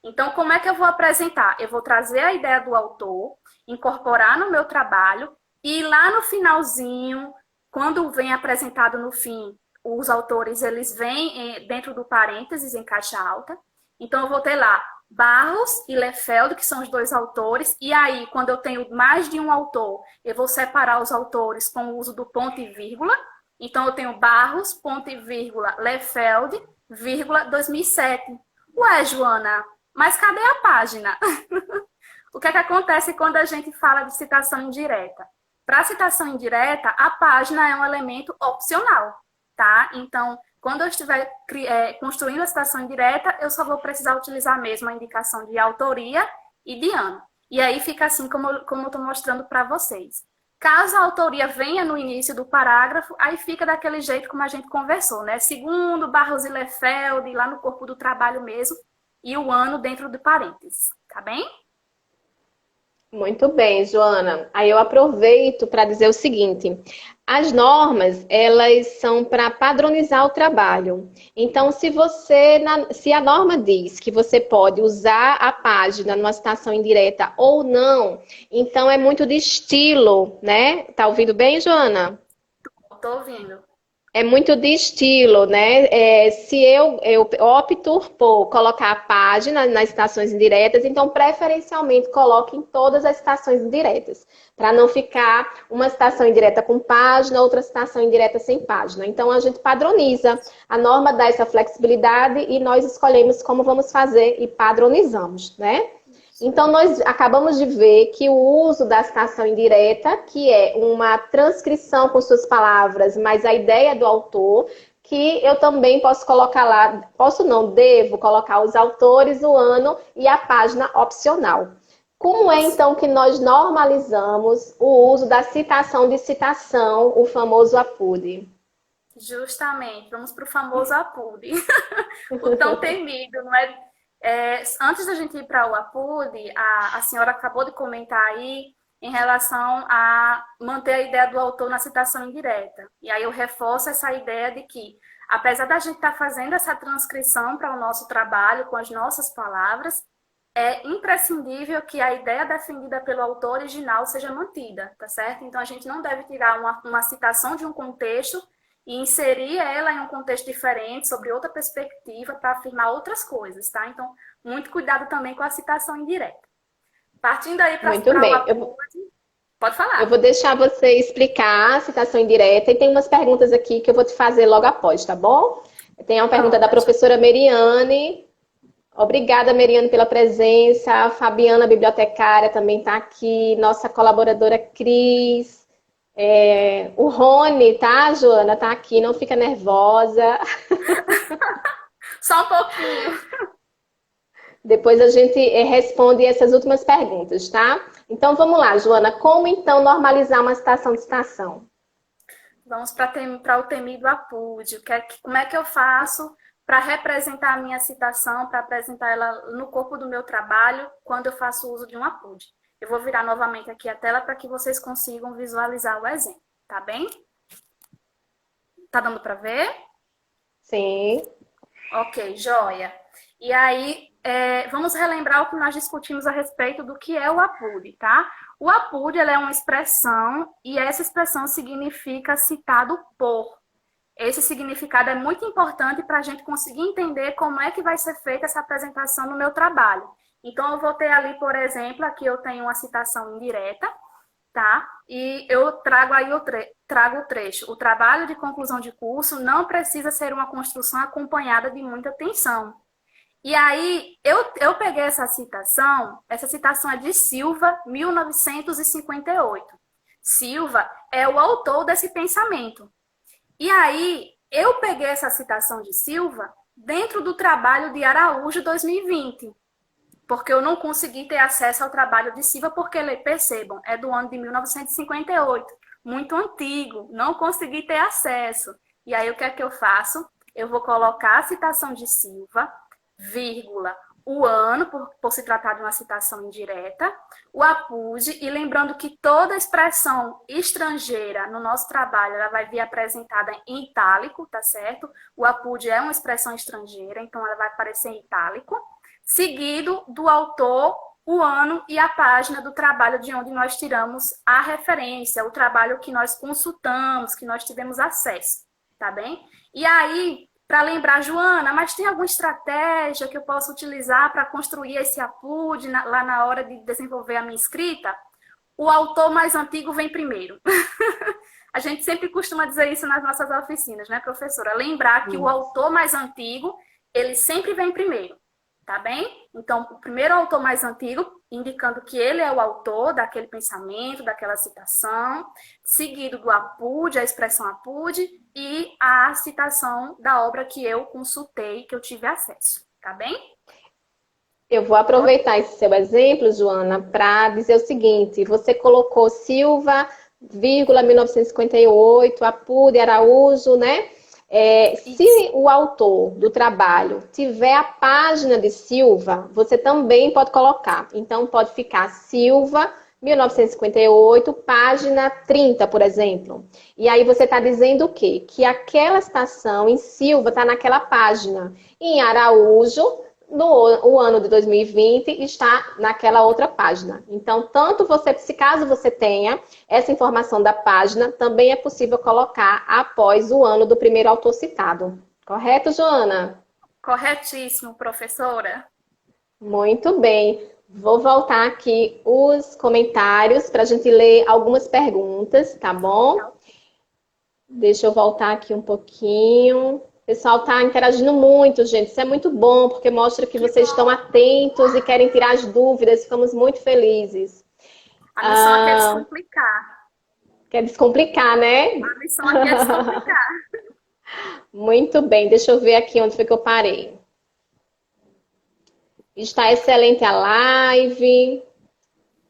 Então, como é que eu vou apresentar? Eu vou trazer a ideia do autor, incorporar no meu trabalho, e lá no finalzinho, quando vem apresentado no fim, os autores, eles vêm dentro do parênteses, em caixa alta. Então, eu vou ter lá Barros e Lefeld, que são os 2 autores, e aí, quando eu tenho mais de um autor, eu vou separar os autores com o uso do ponto e vírgula. Então, eu tenho Barros, ponto e vírgula, Lefeld, vírgula, 2007. Ué, Joana, mas cadê a página? O que é que acontece quando a gente fala de citação indireta? Para citação indireta, a página é um elemento opcional, tá? Então, quando eu estiver construindo a citação indireta, eu só vou precisar utilizar mesmo a indicação de autoria e de ano. E aí fica assim como eu estou mostrando para vocês. Caso a autoria venha no início do parágrafo, aí fica daquele jeito como a gente conversou, né? Segundo Barros e Lefeld, lá no corpo do trabalho mesmo, e o ano dentro de parênteses, tá bem? Muito bem, Joana. Aí eu aproveito para dizer o seguinte: as normas, elas são para padronizar o trabalho. Então, se a norma diz que você pode usar a página numa citação indireta ou não, então é muito de estilo, né? Tá ouvindo bem, Joana? Tô ouvindo. É muito de estilo, né? Se eu opto por colocar a página nas citações indiretas, então preferencialmente coloque em todas as citações indiretas, para não ficar uma citação indireta com página, outra citação indireta sem página. Então a gente padroniza, a norma dá essa flexibilidade e nós escolhemos como vamos fazer e padronizamos, né? Então, nós acabamos de ver que o uso da citação indireta, que é uma transcrição com suas palavras, mas a ideia do autor, que eu também posso colocar lá, posso não, devo colocar os autores, o ano e a página opcional. Como é, então, que nós normalizamos o uso da citação de citação, o famoso APUD? Justamente, vamos para o famoso APUD. O tão temido, não é? Antes da gente ir para o APUD, a senhora acabou de comentar aí em relação a manter a ideia do autor na citação indireta. E aí eu reforço essa ideia de que, apesar da gente estar fazendo essa transcrição para o nosso trabalho com as nossas palavras, é imprescindível que a ideia defendida pelo autor original seja mantida, tá certo? Então a gente não deve tirar uma citação de um contexto e inserir ela em um contexto diferente, sobre outra perspectiva, para afirmar outras coisas, tá? Então, muito cuidado também com a citação indireta. Partindo aí para o APUD, pode falar. Eu vou deixar você explicar a citação indireta e tem umas perguntas aqui que eu vou te fazer logo após, tá bom? Tem uma pergunta da professora Meriane. Obrigada, Meriane, pela presença. A Fabiana, bibliotecária, também está aqui. Nossa colaboradora Cris. O Rony, tá, Joana? Tá aqui, não fica nervosa. Só um pouquinho. Depois a gente responde essas últimas perguntas, tá? Então vamos lá, Joana. Como então normalizar uma citação de citação? Vamos para o temido APUD. Como é que eu faço para representar a minha citação, para apresentar ela no corpo do meu trabalho, quando eu faço uso de um APUD? Eu vou virar novamente aqui a tela para que vocês consigam visualizar o exemplo, tá bem? Tá dando para ver? Sim. Ok, joia. E aí, vamos relembrar o que nós discutimos a respeito do que é o APUD, tá? O APUD, ela é uma expressão, e essa expressão significa citado por. Esse significado é muito importante para a gente conseguir entender como é que vai ser feita essa apresentação no meu trabalho. Então, eu vou ter ali, por exemplo, aqui eu tenho uma citação indireta, tá? E eu trago aí trago o trecho. O trabalho de conclusão de curso não precisa ser uma construção acompanhada de muita tensão. E aí, eu peguei essa citação é de Silva, 1958. Silva é o autor desse pensamento. E aí, eu peguei essa citação de Silva dentro do trabalho de Araújo 2020. porque eu não consegui ter acesso ao trabalho de Silva, porque, percebam, é do ano de 1958, muito antigo, não consegui ter acesso. E aí, o que é que eu faço? Eu vou colocar a citação de Silva, vírgula, o ano, por se tratar de uma citação indireta, o APUD, e lembrando que toda expressão estrangeira no nosso trabalho, ela vai vir apresentada em itálico, tá certo? O APUD é uma expressão estrangeira, então ela vai aparecer em itálico, seguido do autor, o ano e a página do trabalho de onde nós tiramos a referência, o trabalho que nós consultamos, que nós tivemos acesso, tá bem? E aí, para lembrar, Joana, mas tem alguma estratégia que eu possa utilizar para construir esse APUD lá na hora de desenvolver a minha escrita? O autor mais antigo vem primeiro. A gente sempre costuma dizer isso nas nossas oficinas, né, professora? Lembrar que o autor mais antigo, ele sempre vem primeiro, tá bem? Então, o primeiro autor mais antigo, indicando que ele é o autor daquele pensamento, daquela citação, seguido do APUD, a expressão APUD, e a citação da obra que eu consultei, que eu tive acesso, tá bem? Eu vou aproveitar esse seu exemplo, Joana, para dizer o seguinte: você colocou Silva, vírgula, 1958, APUD, Araújo, né? Se o autor do trabalho tiver a página de Silva, você também pode colocar. Então, pode ficar Silva, 1958, página 30, por exemplo. E aí você está dizendo o quê? Que aquela citação em Silva está naquela página. Em Araújo, o ano de 2020 está naquela outra página. Então, tanto você, se caso você tenha essa informação da página, também é possível colocar após o ano do primeiro autor citado. Correto, Joana? Corretíssimo, professora. Muito bem. Vou voltar aqui os comentários para a gente ler algumas perguntas, tá bom? Deixa eu voltar aqui um pouquinho. O pessoal está interagindo muito, gente. Isso é muito bom, porque mostra que vocês estão atentos e querem tirar as dúvidas. Ficamos muito felizes. A missão aqui é descomplicar. Quer descomplicar, né? A missão aqui é descomplicar. Muito bem. Deixa eu ver aqui onde foi que eu parei. Está excelente a live.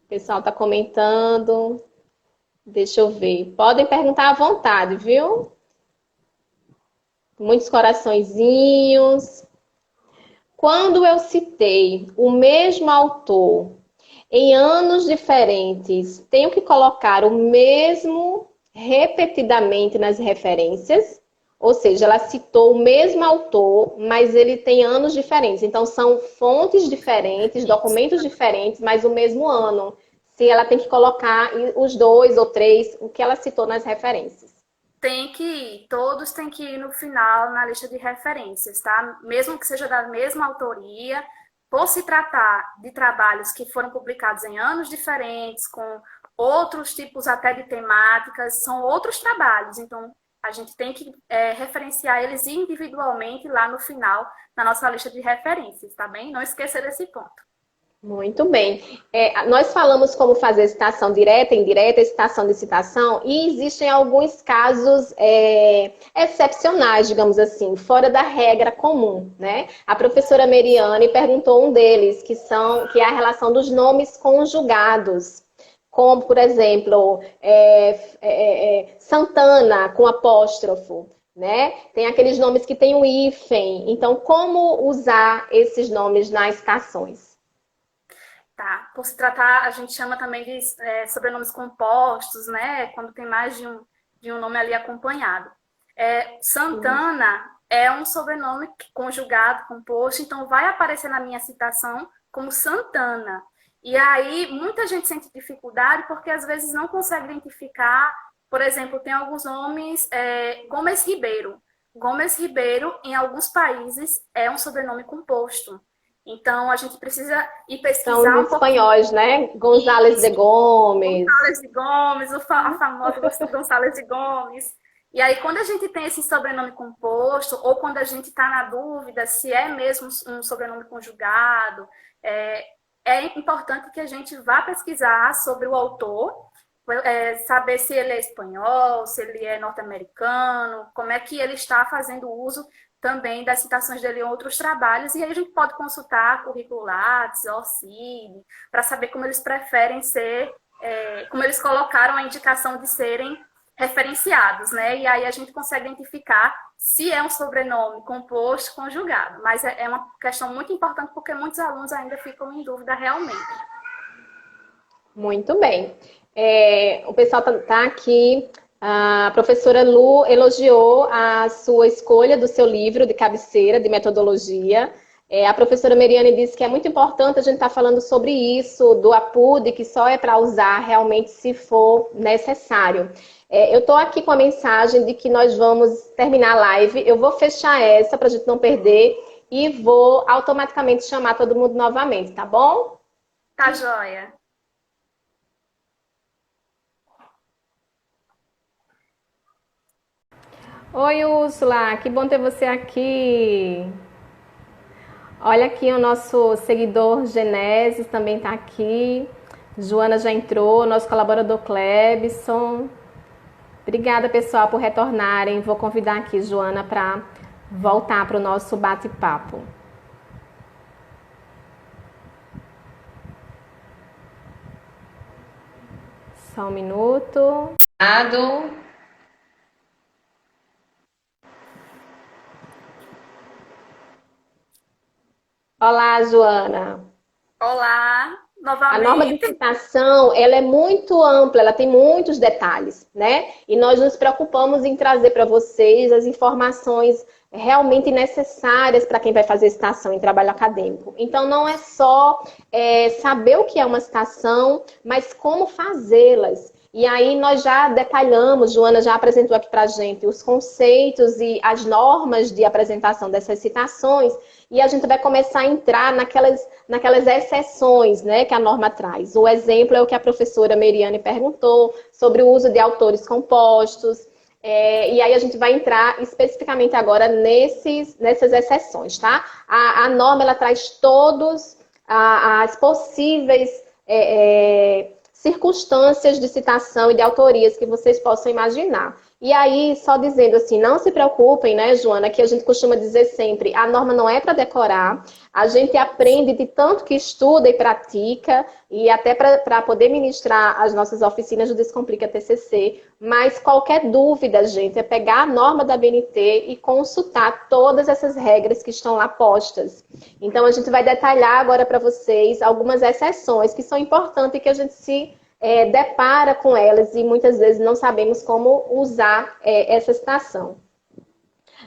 O pessoal está comentando. Deixa eu ver. Podem perguntar à vontade, viu? Muitos coraçõezinhos. Quando eu citei o mesmo autor em anos diferentes, tenho que colocar o mesmo repetidamente nas referências? Ou seja, ela citou o mesmo autor, mas ele tem anos diferentes. Então, são fontes diferentes, documentos diferentes, mas o mesmo ano. Se ela tem que colocar os 2 ou 3, o que ela citou nas referências. Tem que ir, todos têm que ir no final na lista de referências, tá? Mesmo que seja da mesma autoria, por se tratar de trabalhos que foram publicados em anos diferentes, com outros tipos até de temáticas, são outros trabalhos. Então, a gente tem que referenciar eles individualmente lá no final, na nossa lista de referências, tá bem? Não esqueça desse ponto. Muito bem. Nós falamos como fazer citação direta, indireta, citação de citação, e existem alguns casos excepcionais, digamos assim, fora da regra comum, né? A professora Meriane perguntou um deles, que é a relação dos nomes conjugados. Como, por exemplo, Santana com apóstrofo, né? Tem aqueles nomes que tem um hífen. Então, como usar esses nomes nas citações? Tá, por se tratar, a gente chama também de sobrenomes compostos, né? Quando tem mais de um nome ali acompanhado. Santana é um sobrenome conjugado, composto, então vai aparecer na minha citação como Santana. E aí, muita gente sente dificuldade porque às vezes não consegue identificar. Por exemplo, tem alguns nomes, Gomes Ribeiro. Gomes Ribeiro, em alguns países, é um sobrenome composto. Então, a gente precisa ir pesquisar São os espanhóis, né? González de Gomes. González de Gomes, a famosa González de Gomes. E aí, quando a gente tem esse sobrenome composto, ou quando a gente está na dúvida se é mesmo um sobrenome conjugado, é importante que a gente vá pesquisar sobre o autor, saber se ele é espanhol, se ele é norte-americano, como é que ele está fazendo uso também das citações dele em outros trabalhos, e aí a gente pode consultar Currículo Lattes, ORCID, para saber como eles preferem ser, como eles colocaram a indicação de serem referenciados, né? E aí a gente consegue identificar se é um sobrenome composto, conjugado. Mas é uma questão muito importante porque muitos alunos ainda ficam em dúvida realmente. Muito bem. O pessoal tá aqui. A professora Lu elogiou a sua escolha do seu livro de cabeceira, de metodologia. A professora Meriane disse que é muito importante a gente estar falando sobre isso, do APUD, que só é para usar realmente se for necessário. Eu estou aqui com a mensagem de que nós vamos terminar a live. Eu vou fechar essa para a gente não perder e vou automaticamente chamar todo mundo novamente, tá bom? Tá joia. Oi, Úrsula, que bom ter você aqui. Olha aqui o nosso seguidor Genesis também está aqui. Joana já entrou, nosso colaborador Clebson. Obrigada, pessoal, por retornarem. Vou convidar aqui Joana para voltar para o nosso bate-papo. Só um minuto. Olá, Joana. Olá, novamente. A norma de citação, ela é muito ampla, ela tem muitos detalhes, né? E nós nos preocupamos em trazer para vocês as informações realmente necessárias para quem vai fazer citação em trabalho acadêmico. Então, não é só saber o que é uma citação, mas como fazê-las. E aí nós já detalhamos, Joana já apresentou aqui para a gente os conceitos e as normas de apresentação dessas citações, e a gente vai começar a entrar naquelas exceções, né, que a norma traz. O exemplo é o que a professora Meriane perguntou, sobre o uso de autores compostos, e aí a gente vai entrar especificamente agora nessas exceções, tá? A norma, ela traz todos as possíveis circunstâncias de citação e de autorias que vocês possam imaginar. E aí, só dizendo assim, não se preocupem, né, Joana, que a gente costuma dizer sempre, a norma não é para decorar, a gente aprende de tanto que estuda e pratica, e até para poder ministrar as nossas oficinas do Descomplica TCC, mas qualquer dúvida, gente, é pegar a norma da BNT e consultar todas essas regras que estão lá postas. Então, a gente vai detalhar agora para vocês algumas exceções que são importantes e que a gente se depara com elas e muitas vezes não sabemos como usar essa citação.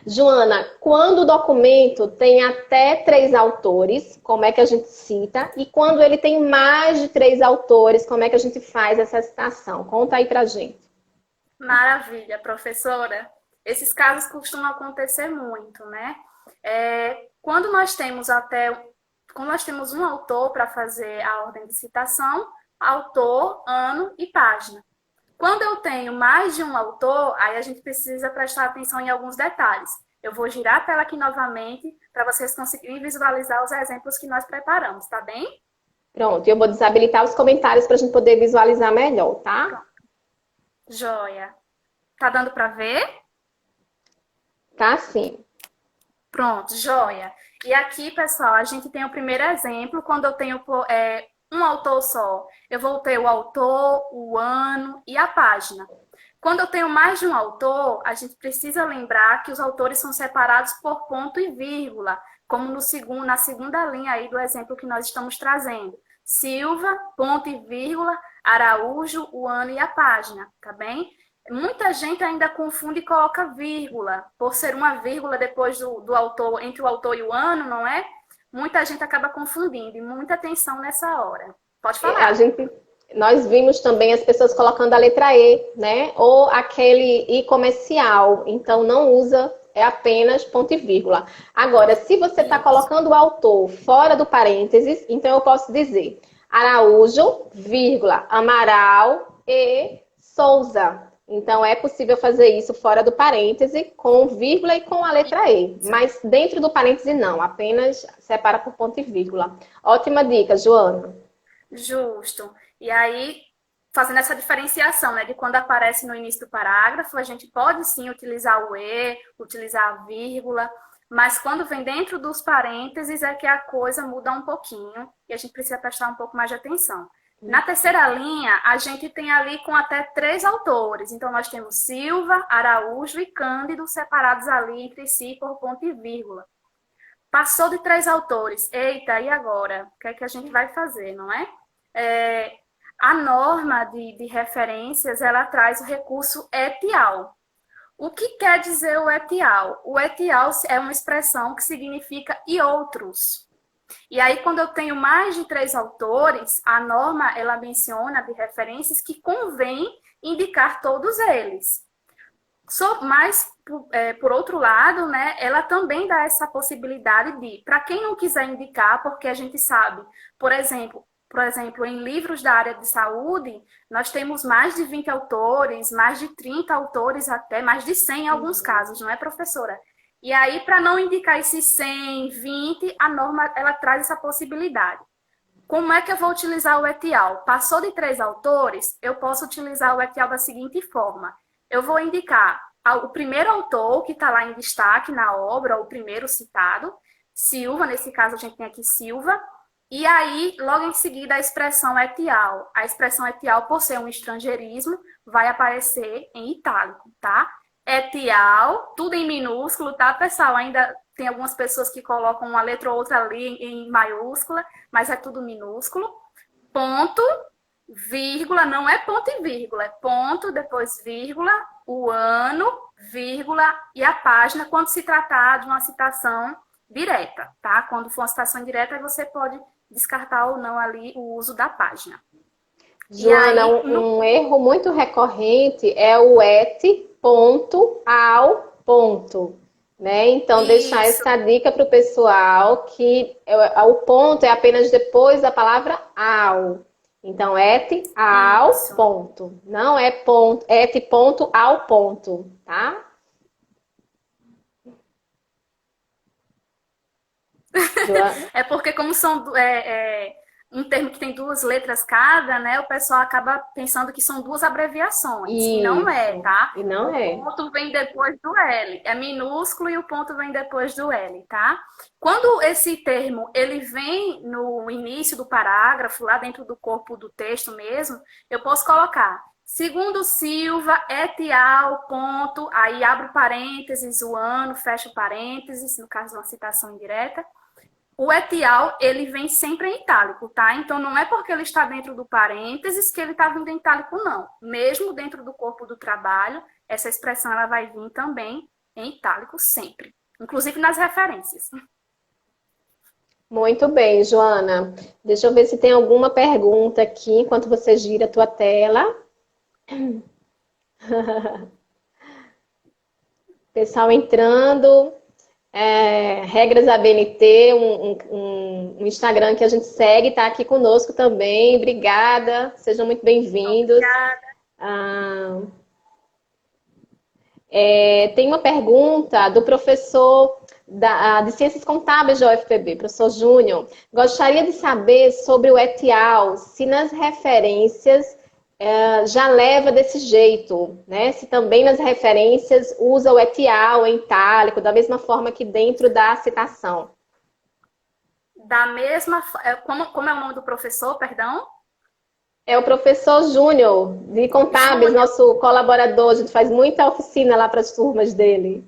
Joana, quando o documento tem até 3 autores, como é que a gente cita? E quando ele tem mais de 3 autores, como é que a gente faz essa citação? Conta aí pra gente. Maravilha, professora. Esses casos costumam acontecer muito, né? Quando nós temos um autor para fazer a ordem de citação, autor, ano e página. Quando eu tenho mais de um autor, aí a gente precisa prestar atenção em alguns detalhes. Eu vou girar a tela aqui novamente para vocês conseguirem visualizar os exemplos que nós preparamos, tá bem? Pronto, eu vou desabilitar os comentários para a gente poder visualizar melhor, tá? Pronto. Joia. Tá dando para ver? Tá sim. Pronto, joia. E aqui, pessoal, a gente tem o primeiro exemplo, quando eu tenho um autor só. Eu vou ter o autor, o ano e a página. Quando eu tenho mais de um autor, a gente precisa lembrar que os autores são separados por ponto e vírgula, como na segunda linha aí do exemplo que nós estamos trazendo. Silva, ponto e vírgula, Araújo, o ano e a página, tá bem? Muita gente ainda confunde e coloca vírgula, por ser uma vírgula depois do autor, entre o autor e o ano, não é? Muita gente acaba confundindo, e muita atenção nessa hora. Pode falar. Nós vimos também as pessoas colocando a letra E, né? Ou aquele I comercial. Então, não usa, é apenas ponto e vírgula. Agora, se você está colocando o autor fora do parênteses, então eu posso dizer Araújo, vírgula, Amaral e Souza. Então, é possível fazer isso fora do parêntese, com vírgula e com a letra E. Mas dentro do parêntese, não. Apenas separa por ponto e vírgula. Ótima dica, Joana. Justo. E aí, fazendo essa diferenciação, né, de quando aparece no início do parágrafo, a gente pode sim utilizar o E, utilizar a vírgula, Mas quando vem dentro dos parênteses é que a coisa muda um pouquinho e a gente precisa prestar um pouco mais de atenção. Na terceira linha, a gente tem ali com até 3 autores. Então, nós temos Silva, Araújo e Cândido separados ali entre si por ponto e vírgula. Passou de 3 autores. Eita, e agora? O que é que a gente vai fazer, não é? A norma de referências, ela traz o recurso etial. O que quer dizer o etial? O etial é uma expressão que significa e outros. E aí, quando eu tenho mais de 3 autores, a norma, ela menciona de referências que convém indicar todos eles. Mas, por outro lado, né, ela também dá essa possibilidade de, para quem não quiser indicar, porque a gente sabe, por exemplo, em livros da área de saúde, nós temos mais de 20 autores, mais de 30 autores até, mais de 100 em alguns casos, não é, professora? E aí, para não indicar esses 100, 20, a norma ela traz essa possibilidade. Como é que eu vou utilizar o etial? Passou de 3 autores, eu posso utilizar o etial da seguinte forma. Eu vou indicar o primeiro autor que está lá em destaque na obra, o primeiro citado, Silva, nesse caso a gente tem aqui Silva, e aí, logo em seguida, a expressão etial. A expressão etial, por ser um estrangeirismo, vai aparecer em itálico, tá? Etial, tudo em minúsculo, tá, pessoal? Ainda tem algumas pessoas que colocam uma letra ou outra ali em maiúscula, mas é tudo minúsculo. Ponto, vírgula, não é ponto e vírgula, é ponto, depois vírgula, o ano, vírgula e a página, quando se tratar de uma citação direta, tá? Quando for uma citação direta, você pode descartar ou não ali o uso da página. Joana, aí, um erro muito recorrente é o ponto ao ponto, né? Então, deixar essa dica para o pessoal que o ponto é apenas depois da palavra ao. Então, ao ponto. Não é ponto, ponto ao ponto, tá? É porque como são um termo que tem 2 letras cada, né? O pessoal acaba pensando que são 2 abreviações. Isso. E não é, tá? E não é. O ponto vem depois do L. É minúsculo e o ponto vem depois do L, tá? Quando esse termo ele vem no início do parágrafo, lá dentro do corpo do texto mesmo, eu posso colocar segundo Silva, etial, ponto, aí abro parênteses, o ano, fecho parênteses, no caso de uma citação indireta. O etial, ele vem sempre em itálico, tá? Então, não é porque ele está dentro do parênteses que ele está vindo em itálico, não. Mesmo dentro do corpo do trabalho, essa expressão ela vai vir também em itálico sempre. Inclusive nas referências. Muito bem, Joana. Deixa eu ver se tem alguma pergunta aqui, enquanto você gira a tua tela. Pessoal entrando... Regras ABNT, um Instagram que a gente segue, está aqui conosco também. Obrigada, sejam muito bem-vindos. Obrigada. Tem uma pergunta do professor de Ciências Contábeis da UFPB, professor Júnior. Gostaria de saber sobre o etial, se nas referências já leva desse jeito, né? Se também nas referências usa o etial em itálico, da mesma forma que dentro da citação. Da mesma... Como é o nome do professor, perdão? É o professor Júnior, de Contábeis, nosso colaborador. A gente faz muita oficina lá para as turmas dele.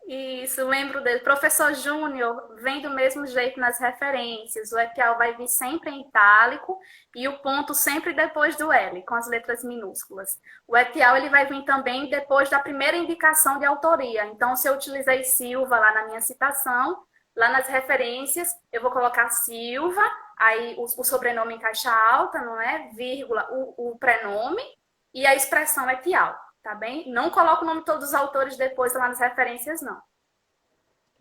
Isso, lembro dele. Professor Júnior vem do mesmo jeito nas referências. O etial vai vir sempre em itálico e o ponto sempre depois do L, com as letras minúsculas. O etial ele vai vir também depois da primeira indicação de autoria. Então, se eu utilizei Silva lá na minha citação, lá nas referências, eu vou colocar Silva, aí o sobrenome em caixa alta, não é? Vírgula, o prenome e a expressão etial. Tá bem? Não coloco o nome de todos os autores depois lá nas referências, não.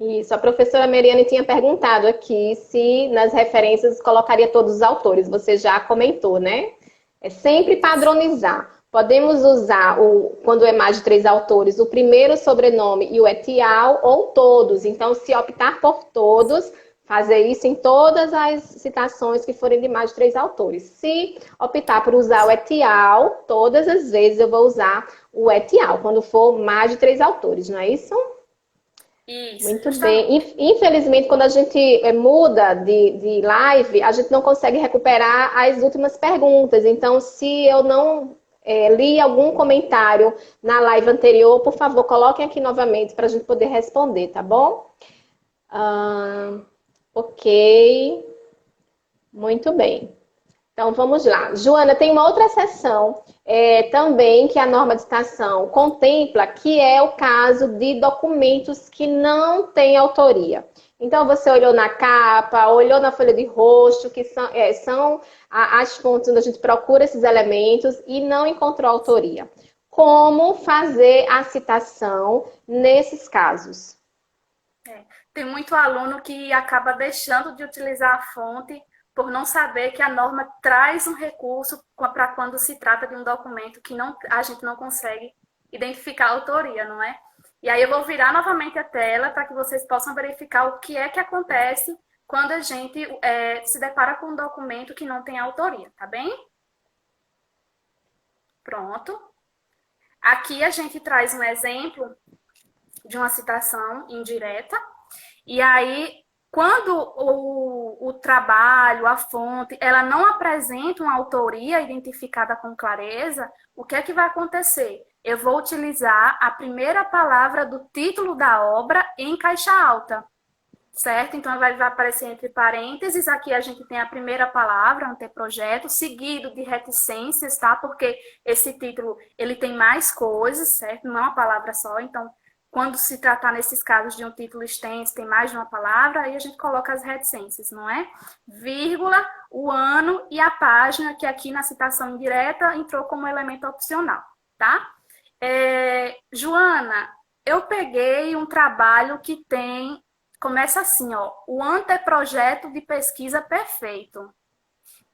Isso, a professora Meriane tinha perguntado aqui se nas referências colocaria todos os autores. Você já comentou, né? É sempre padronizar. Podemos usar, quando é mais de 3 autores, o primeiro sobrenome e o etial, ou todos. Então, se optar por todos, fazer isso em todas as citações que forem de mais de 3 autores. Se optar por usar o etial, todas as vezes eu vou usar o etial, quando for mais de 3 autores, não é isso? Isso, Muito justamente. bem. Infelizmente, quando a gente muda de live, a gente não consegue recuperar as últimas perguntas. Então, se eu não li algum comentário na live anterior, por favor, coloquem aqui novamente para a gente poder responder, tá bom? Ah, ok, muito bem. Então, vamos lá. Joana, tem uma outra seção também que a norma de citação contempla, que é o caso de documentos que não têm autoria. Então, você olhou na capa, olhou na folha de rosto, que são as fontes onde a gente procura esses elementos e não encontrou autoria. Como fazer a citação nesses casos? Tem muito aluno que acaba deixando de utilizar a fonte por não saber que a norma traz um recurso para quando se trata de um documento que a gente não consegue identificar a autoria, não é? E aí eu vou virar novamente a tela para que vocês possam verificar o que é que acontece quando a gente se depara com um documento que não tem autoria, tá bem? Pronto. Aqui a gente traz um exemplo de uma citação indireta. E aí, quando o trabalho, a fonte, ela não apresenta uma autoria identificada com clareza, o que é que vai acontecer? Eu vou utilizar a primeira palavra do título da obra em caixa alta, certo? Então, vai aparecer entre parênteses, aqui a gente tem a primeira palavra, anteprojeto, seguido de reticências, tá? Porque esse título, ele tem mais coisas, certo? Não é uma palavra só, então quando se tratar nesses casos de um título extenso, tem mais de uma palavra, aí a gente coloca as reticências, não é? Vírgula, o ano e a página, que aqui na citação indireta entrou como elemento opcional, tá? Joana, eu peguei um trabalho que começa assim, ó, o anteprojeto de pesquisa perfeito.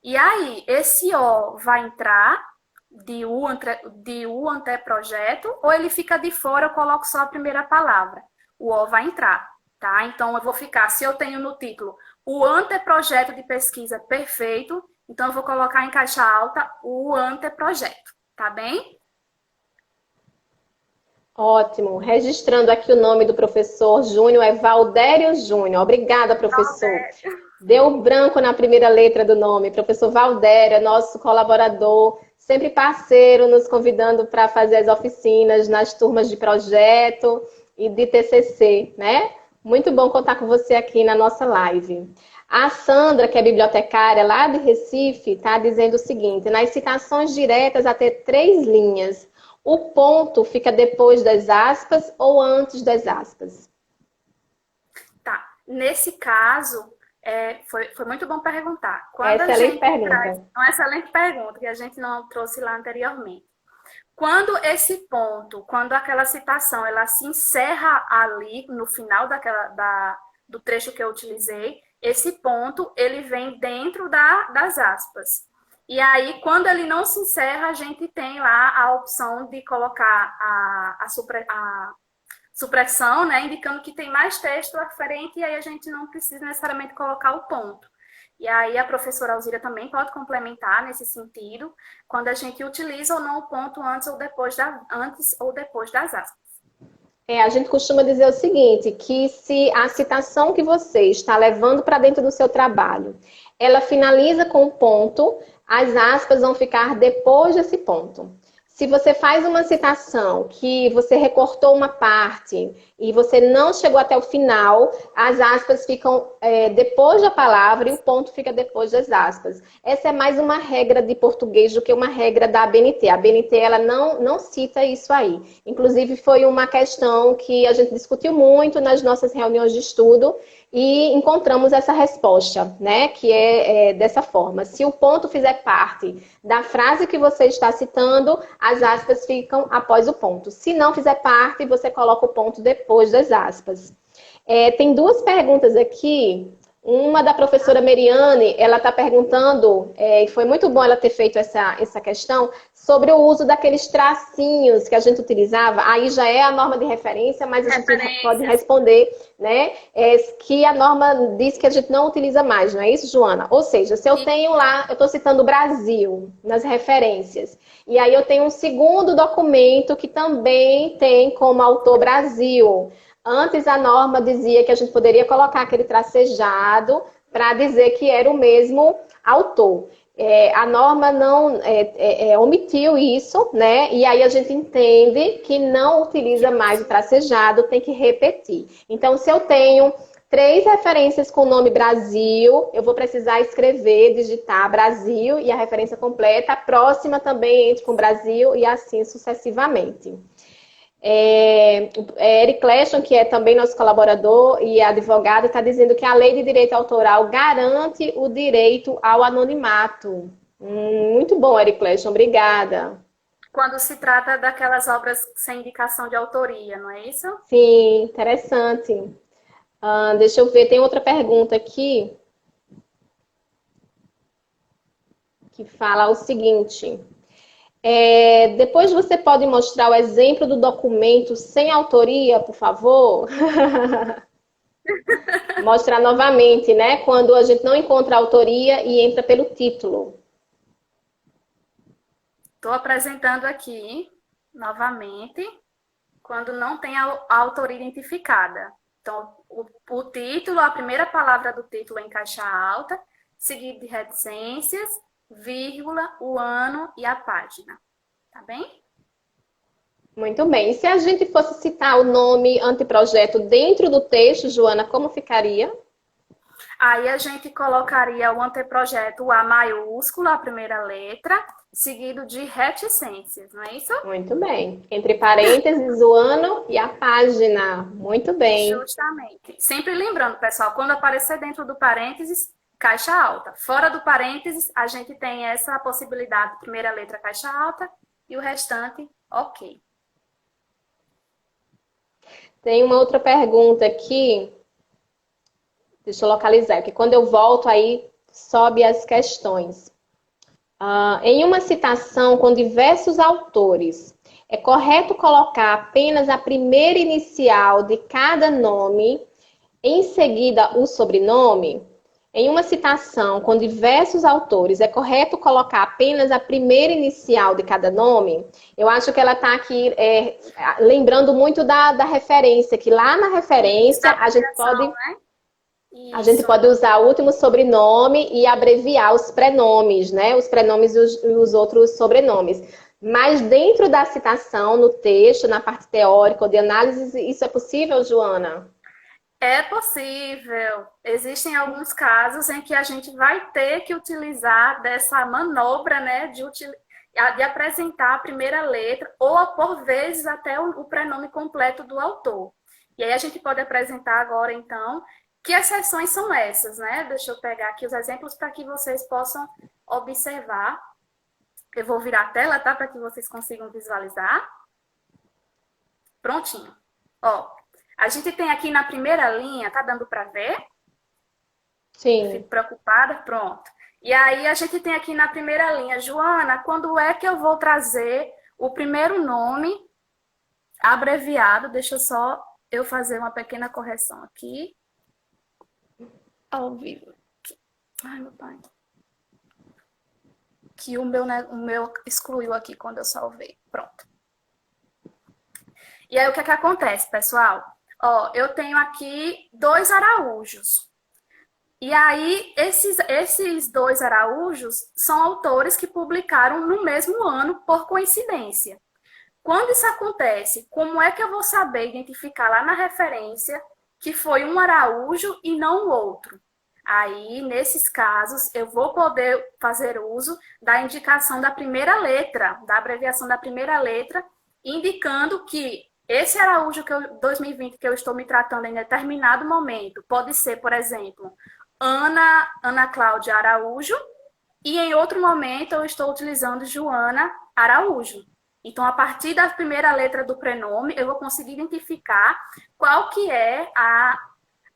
E aí, esse O vai entrar de o anteprojeto, ou ele fica de fora, eu coloco só a primeira palavra. O O vai entrar, tá? Então, eu vou ficar, se eu tenho no título o anteprojeto de pesquisa perfeito, então eu vou colocar em caixa alta o anteprojeto, tá bem? Ótimo. Registrando aqui o nome do professor Júnior, é Valdério Júnior. Obrigada, professor. Deu branco na primeira letra do nome. Professor Valdério é nosso colaborador, sempre parceiro, nos convidando para fazer as oficinas nas turmas de projeto e de TCC, né? Muito bom contar com você aqui na nossa live. A Sandra, que é bibliotecária lá de Recife, está dizendo o seguinte: nas citações diretas até 3 linhas, o ponto fica depois das aspas ou antes das aspas? Tá. Nesse caso, foi muito bom perguntar. Excelente pergunta. Traz uma excelente pergunta que a gente não trouxe lá anteriormente. Quando esse ponto, quando aquela citação, ela se encerra ali no final do trecho que eu utilizei, esse ponto, ele vem dentro das aspas. E aí, quando ele não se encerra, a gente tem lá a opção de colocar a supressão, né, indicando que tem mais texto à frente, e aí a gente não precisa necessariamente colocar o ponto. E aí a professora Alzira também pode complementar nesse sentido, quando a gente utiliza ou não o ponto antes ou depois das aspas. A gente costuma dizer o seguinte, que se a citação que você está levando para dentro do seu trabalho, ela finaliza com um ponto, as aspas vão ficar depois desse ponto. Se você faz uma citação que você recortou uma parte e você não chegou até o final, as aspas ficam depois da palavra e o ponto fica depois das aspas. Essa é mais uma regra de português do que uma regra da ABNT. A ABNT ela não cita isso aí. Inclusive, foi uma questão que a gente discutiu muito nas nossas reuniões de estudo e encontramos essa resposta, né? Que é dessa forma. Se o ponto fizer parte da frase que você está citando, as aspas ficam após o ponto. Se não fizer parte, você coloca o ponto depois das aspas. Tem 2 perguntas aqui. Uma da professora Meriane, ela está perguntando, e foi muito bom ela ter feito essa questão, sobre o uso daqueles tracinhos que a gente utilizava. Aí já é a norma de referência, mas a gente pode responder, né? Que a norma diz que a gente não utiliza mais, não é isso, Joana? Ou seja, se eu tenho lá, eu estou citando o Brasil nas referências, e aí eu tenho um segundo documento que também tem como autor Brasil. Antes a norma dizia que a gente poderia colocar aquele tracejado para dizer que era o mesmo autor. A norma não omitiu isso, né? E aí a gente entende que não utiliza mais o tracejado, tem que repetir. Então, se eu tenho 3 referências com o nome Brasil, eu vou precisar escrever, digitar Brasil e a referência completa. A próxima também entra com Brasil e assim sucessivamente. Eric Clashton, que é também nosso colaborador e advogado, está dizendo que a lei de direito autoral garante o direito ao anonimato. Muito bom, Eric Clashton, obrigada. Quando se trata daquelas obras sem indicação de autoria, não é isso? Sim, interessante. Deixa eu ver, tem outra pergunta aqui que fala o seguinte. Depois você pode mostrar o exemplo do documento sem autoria, por favor? Mostrar novamente, né? Quando a gente não encontra a autoria e entra pelo título. Estou apresentando aqui, novamente, quando não tem a autoria identificada. Então, o título, a primeira palavra do título é em caixa alta, seguido de reticências, vírgula, o ano e a página. Tá bem? Muito bem. E se a gente fosse citar o nome anteprojeto dentro do texto, Joana, como ficaria? Aí a gente colocaria o anteprojeto, o A maiúsculo, a primeira letra, seguido de reticências, não é isso? Muito bem. Entre parênteses, o ano e a página. Muito bem. Justamente. Sempre lembrando, pessoal, quando aparecer dentro do parênteses, caixa alta. Fora do parênteses, a gente tem essa possibilidade, primeira letra caixa alta e o restante, ok. Tem uma outra pergunta aqui. Deixa eu localizar, porque quando eu volto aí, sobe as questões. Em uma citação com diversos autores, é correto colocar apenas a primeira inicial de cada nome, em seguida o sobrenome? Em uma citação com diversos autores, é correto colocar apenas a primeira inicial de cada nome? Eu acho que ela está aqui lembrando muito da referência, que lá na referência a gente pode... Né? A gente pode usar o último sobrenome e abreviar os prenomes, né? Os prenomes e os outros sobrenomes. Mas dentro da citação, no texto, na parte teórica ou de análise, isso é possível, Joana? É possível. Existem alguns casos em que a gente vai ter que utilizar dessa manobra, né? De apresentar a primeira letra ou, por vezes, até o prenome completo do autor. E aí a gente pode apresentar agora, então... Que exceções são essas, né? Deixa eu pegar aqui os exemplos para que vocês possam observar. Eu vou virar a tela, tá? Para que vocês consigam visualizar. Prontinho. Ó, a gente tem aqui na primeira linha, tá dando para ver? Sim. Fico preocupada? Pronto. E aí a gente tem aqui na primeira linha, Joana, quando é que eu vou trazer o primeiro nome abreviado? Deixa eu fazer uma pequena correção aqui. Ao vivo. Ai, meu pai. Que o meu excluiu aqui quando eu salvei. Pronto. E aí, o que é que acontece, pessoal? Ó, eu tenho aqui 2 Araújos. E aí, esses 2 Araújos são autores que publicaram no mesmo ano, por coincidência. Quando isso acontece, como é que eu vou saber identificar lá na referência que foi um Araújo e não o outro? Aí, nesses casos, eu vou poder fazer uso da indicação da primeira letra, da abreviação da primeira letra, indicando que esse Araújo 2020 que eu estou me tratando em determinado momento pode ser, por exemplo, Ana Cláudia Araújo, e em outro momento eu estou utilizando Joana Araújo. Então, a partir da primeira letra do prenome, eu vou conseguir identificar qual que é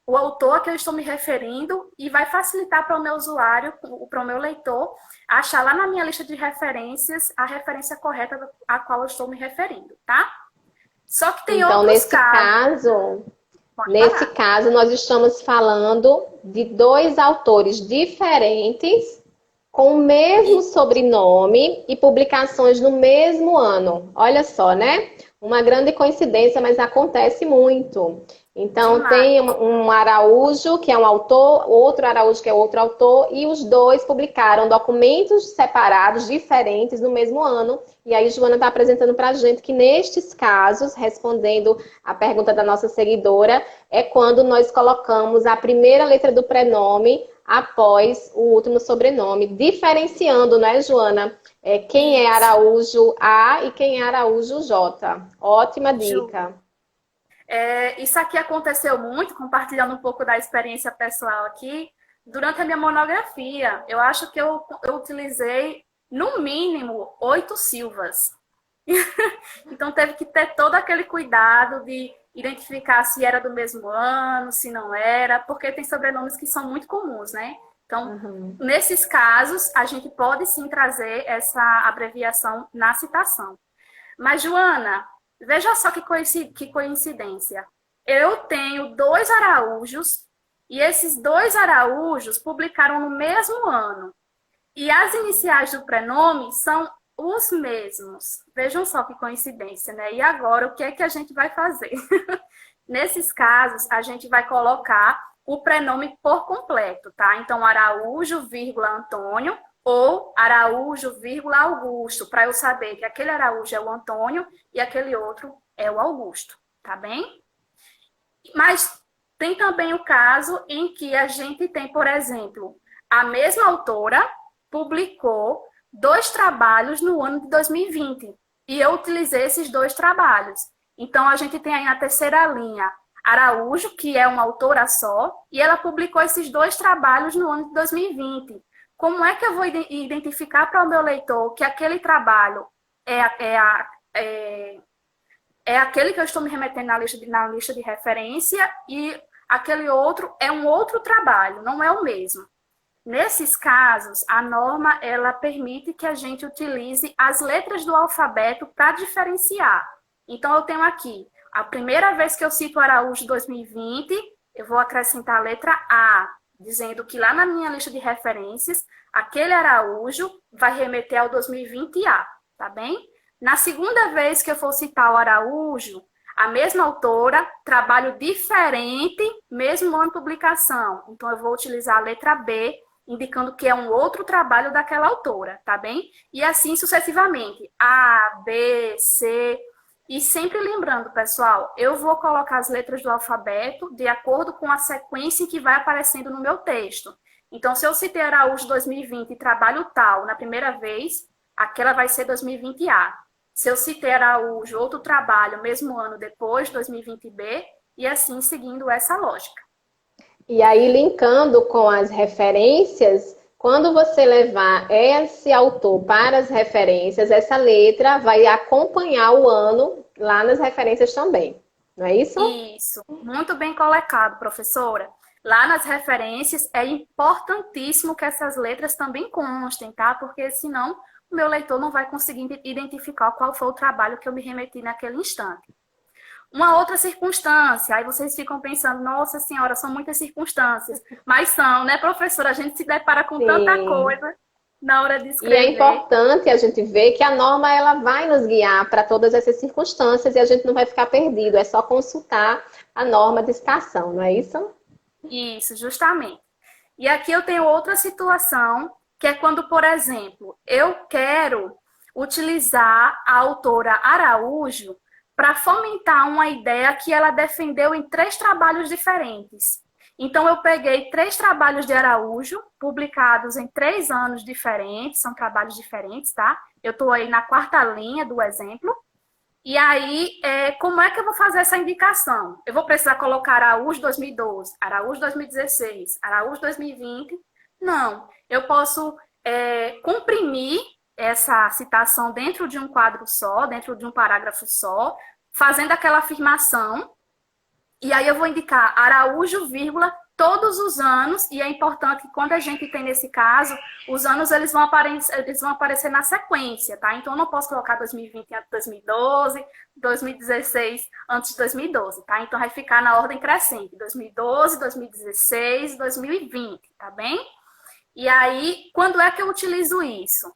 o autor a que eu estou me referindo e vai facilitar para o meu usuário, para o meu leitor, achar lá na minha lista de referências a referência correta a qual eu estou me referindo, tá? Só que tem então, outros casos. Nesse caso, nós estamos falando de 2 autores diferentes com o mesmo sobrenome e publicações no mesmo ano. Olha só, né? Uma grande coincidência, mas acontece muito. Então, Demais. tem um Araújo, que é um autor, outro Araújo, que é outro autor, e os dois publicaram documentos separados, diferentes, no mesmo ano. E aí, Joana está apresentando para a gente que, nestes casos, respondendo a pergunta da nossa seguidora, é quando nós colocamos a primeira letra do prenome após o último sobrenome, diferenciando, né, Joana? Quem é Isso. Araújo A e quem é Araújo J. Ótima dica. Isso aqui aconteceu muito, compartilhando um pouco da experiência pessoal aqui, durante a minha monografia. Eu acho que eu utilizei, no mínimo, 8 Silvas. Então, teve que ter todo aquele cuidado de identificar se era do mesmo ano, se não era, porque tem sobrenomes que são muito comuns, né? Então, Uhum. nesses casos, a gente pode sim trazer essa abreviação na citação. Mas, Joana, veja só que coincidência. Eu tenho 2 Araújos e esses 2 Araújos publicaram no mesmo ano. E as iniciais do prenome são os mesmos. Vejam só que coincidência, né? E agora, o que é que a gente vai fazer? Nesses casos, a gente vai colocar o prenome por completo, tá? Então, Araújo, vírgula, Antônio, ou Araújo, vírgula, Augusto, para eu saber que aquele Araújo é o Antônio e aquele outro é o Augusto, tá bem? Mas tem também o caso em que a gente tem, por exemplo, a mesma autora publicou 2 trabalhos no ano de 2020 e eu utilizei esses 2 trabalhos. Então, a gente tem aí na terceira linha Araújo, que é uma autora só, e ela publicou esses 2 trabalhos no ano de 2020. Como é que eu vou identificar para o meu leitor que aquele trabalho é aquele que eu estou me remetendo na lista de referência e aquele outro é um outro trabalho, não é o mesmo? Nesses casos, a norma ela permite que a gente utilize as letras do alfabeto para diferenciar. Então, eu tenho aqui, a primeira vez que eu cito Araújo 2020, eu vou acrescentar a letra A, dizendo que lá na minha lista de referências, aquele Araújo vai remeter ao 2020A, tá bem? Na segunda vez que eu for citar o Araújo, a mesma autora, trabalho diferente, mesmo ano de publicação. Então, eu vou utilizar a letra B, indicando que é um outro trabalho daquela autora, tá bem? E assim sucessivamente, A, B, C. E sempre lembrando, pessoal, eu vou colocar as letras do alfabeto de acordo com a sequência que vai aparecendo no meu texto. Então, se eu citei Araújo 2020 e trabalho tal na primeira vez, aquela vai ser 2020A. Se eu citei Araújo, outro trabalho, mesmo ano depois, 2020B, e assim seguindo essa lógica. E aí, linkando com as referências, quando você levar esse autor para as referências, essa letra vai acompanhar o ano lá nas referências também. Não é isso? Isso. Muito bem colocado, professora. Lá nas referências é importantíssimo que essas letras também constem, tá? Porque senão o meu leitor não vai conseguir identificar qual foi o trabalho que eu me remeti naquele instante. Uma outra circunstância, aí vocês ficam pensando, nossa senhora, são muitas circunstâncias. Mas são, né, professora? A gente se depara com tanta Sim. coisa na hora de E é escrever. importante a gente ver que a norma ela vai nos guiar para todas essas circunstâncias e a gente não vai ficar perdido. É só consultar a norma de citação, não é isso? Isso, justamente. E aqui eu tenho outra situação, que é quando, por exemplo, eu quero utilizar a autora Araújo para fomentar uma ideia que ela defendeu em 3 trabalhos diferentes. Então, eu peguei 3 trabalhos de Araújo, publicados em 3 anos diferentes, são trabalhos diferentes, tá? Eu estou aí na 4ª linha do exemplo. E aí, como é que eu vou fazer essa indicação? Eu vou precisar colocar Araújo 2012, Araújo 2016, Araújo 2020? Não, eu posso comprimir essa citação dentro de um quadro só, dentro de um parágrafo só, fazendo aquela afirmação, e aí eu vou indicar Araújo, vírgula, todos os anos, e é importante que quando a gente tem nesse caso, os anos eles vão aparecer na sequência, tá? Então eu não posso colocar 2020 antes de 2012, 2016 antes de 2012, tá? Então vai ficar na ordem crescente, 2012, 2016, 2020, tá bem? E aí, quando é que eu utilizo isso?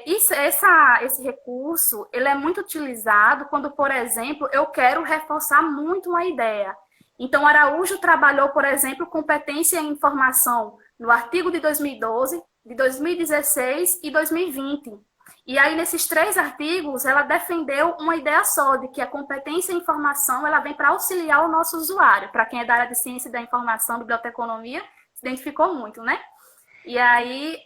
Esse recurso, ele é muito utilizado quando, por exemplo, eu quero reforçar muito uma ideia. Então, Araújo trabalhou, por exemplo, competência em informação no artigo de 2012, de 2016 e 2020. E aí, nesses 3 artigos, ela defendeu uma ideia só, de que a competência em informação, ela vem para auxiliar o nosso usuário. Para quem é da área de ciência e da informação, biblioteconomia, se identificou muito, né? E aí,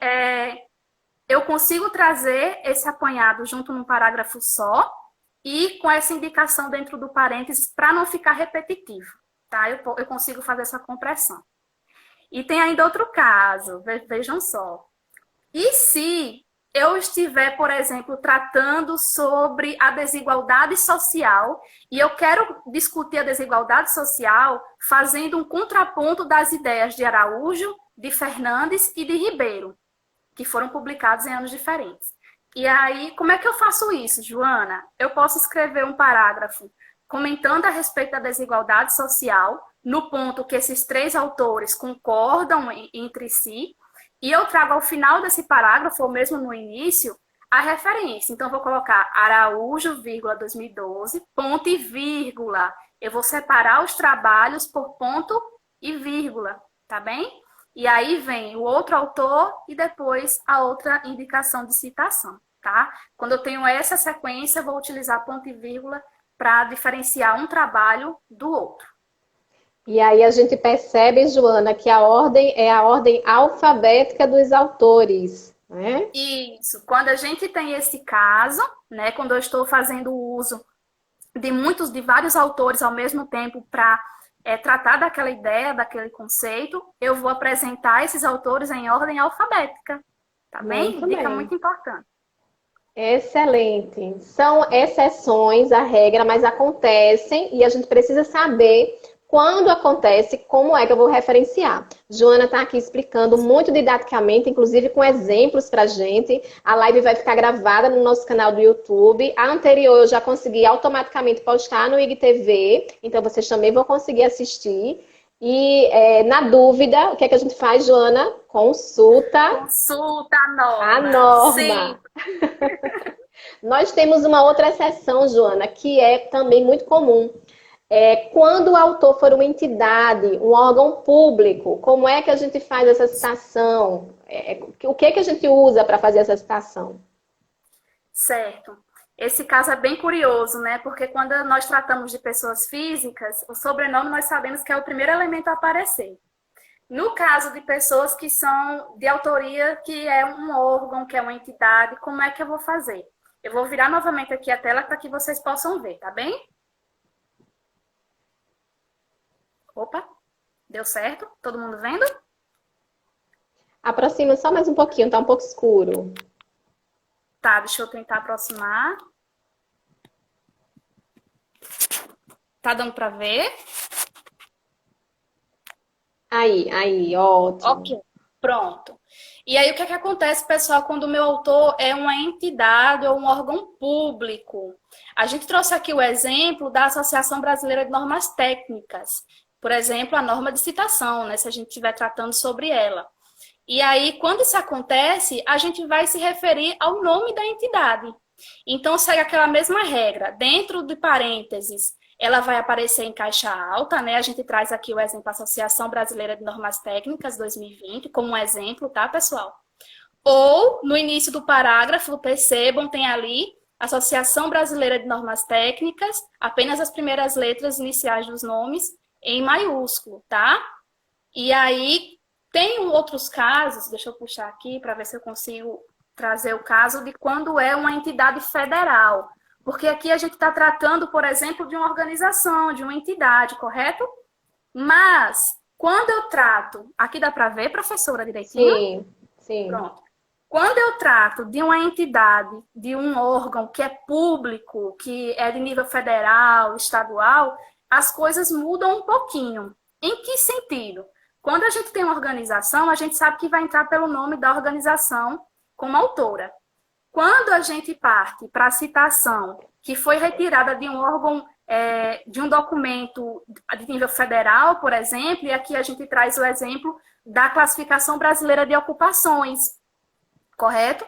eu consigo trazer esse apanhado junto num parágrafo só e com essa indicação dentro do parênteses para não ficar repetitivo, tá? Eu consigo fazer essa compressão. E tem ainda outro caso, vejam só. E se eu estiver, por exemplo, tratando sobre a desigualdade social e eu quero discutir a desigualdade social fazendo um contraponto das ideias de Araújo, de Fernandes e de Ribeiro, que foram publicados em anos diferentes. E aí, como é que eu faço isso, Joana? Eu posso escrever um parágrafo comentando a respeito da desigualdade social, no ponto que esses 3 autores concordam entre si, e eu trago ao final desse parágrafo, ou mesmo no início, a referência. Então, eu vou colocar Araújo, 2012, ponto e vírgula. Eu vou separar os trabalhos por ponto e vírgula, tá bem? E aí vem o outro autor e depois a outra indicação de citação, tá? Quando eu tenho essa sequência, eu vou utilizar ponto e vírgula para diferenciar um trabalho do outro. E aí a gente percebe, Joana, que a ordem é a ordem alfabética dos autores, né? Isso. Quando a gente tem esse caso, né, quando eu estou fazendo uso de vários autores ao mesmo tempo para tratar daquela ideia, daquele conceito, eu vou apresentar esses autores em ordem alfabética, tá bem? Dica muito importante. Excelente. São exceções à regra, mas acontecem e a gente precisa saber quando acontece, como é que eu vou referenciar. Joana está aqui explicando muito didaticamente, inclusive com exemplos para a gente. A live vai ficar gravada no nosso canal do YouTube. A anterior eu já consegui automaticamente postar no IGTV, então vocês também vão conseguir assistir. E na dúvida, o que é que a gente faz, Joana? Consulta. Consulta a norma. A norma. Sim. Nós temos uma outra exceção, Joana, que é também muito comum. Quando o autor for uma entidade, um órgão público, como é que a gente faz essa citação? O que é que a gente usa para fazer essa citação? Certo. Esse caso é bem curioso, né? Porque quando nós tratamos de pessoas físicas, o sobrenome nós sabemos que é o primeiro elemento a aparecer. No caso de pessoas que são de autoria, que é um órgão, que é uma entidade, como é que eu vou fazer? Eu vou virar novamente aqui a tela para que vocês possam ver, tá bem? Opa, deu certo? Todo mundo vendo? Aproxima só mais um pouquinho, tá um pouco escuro. Tá, deixa eu tentar aproximar. Tá dando para ver? Aí, ótimo. Ok, pronto. E aí, o que é que acontece, pessoal, quando o meu autor é uma entidade ou um órgão público? A gente trouxe aqui o exemplo da Associação Brasileira de Normas Técnicas. Por exemplo, a norma de citação, né? Se a gente estiver tratando sobre ela. E aí, quando isso acontece, a gente vai se referir ao nome da entidade. Então, segue aquela mesma regra. Dentro de parênteses, ela vai aparecer em caixa alta, né? A gente traz aqui o exemplo Associação Brasileira de Normas Técnicas 2020, como um exemplo, tá, pessoal? Ou, no início do parágrafo, percebam, tem ali Associação Brasileira de Normas Técnicas, apenas as primeiras letras iniciais dos nomes, em maiúsculo, tá? E aí, tem outros casos, deixa eu puxar aqui para ver se eu consigo trazer o caso de quando é uma entidade federal. Porque aqui a gente está tratando, por exemplo, de uma organização, de uma entidade, correto? Mas, quando eu trato... Aqui dá para ver, professora, direitinho? Sim, sim. Pronto. Quando eu trato de uma entidade, de um órgão que é público, que é de nível federal, estadual, as coisas mudam um pouquinho. Em que sentido? Quando a gente tem uma organização, a gente sabe que vai entrar pelo nome da organização como autora. Quando a gente parte para a citação que foi retirada de um órgão de um documento de nível federal, por exemplo, e aqui a gente traz o exemplo da Classificação Brasileira de Ocupações, correto?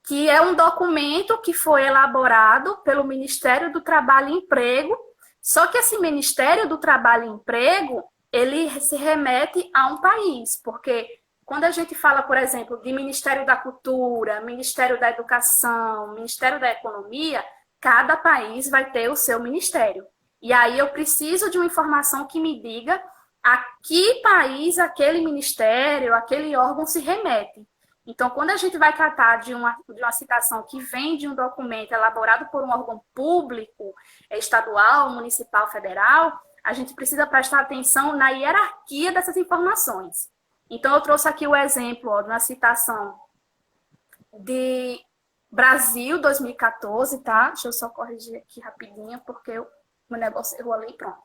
Que é um documento que foi elaborado pelo Ministério do Trabalho e Emprego, só que esse Ministério do Trabalho e Emprego, ele se remete a um país, porque quando a gente fala, por exemplo, de Ministério da Cultura, Ministério da Educação, Ministério da Economia, cada país vai ter o seu ministério. E aí eu preciso de uma informação que me diga a que país aquele ministério, aquele órgão se remete. Então, quando a gente vai tratar de uma citação que vem de um documento elaborado por um órgão público, estadual, municipal, federal, a gente precisa prestar atenção na hierarquia dessas informações. Então, eu trouxe aqui o exemplo de uma citação de Brasil 2014, tá? Deixa eu só corrigir aqui rapidinho, porque o meu negócio errou ali, pronto.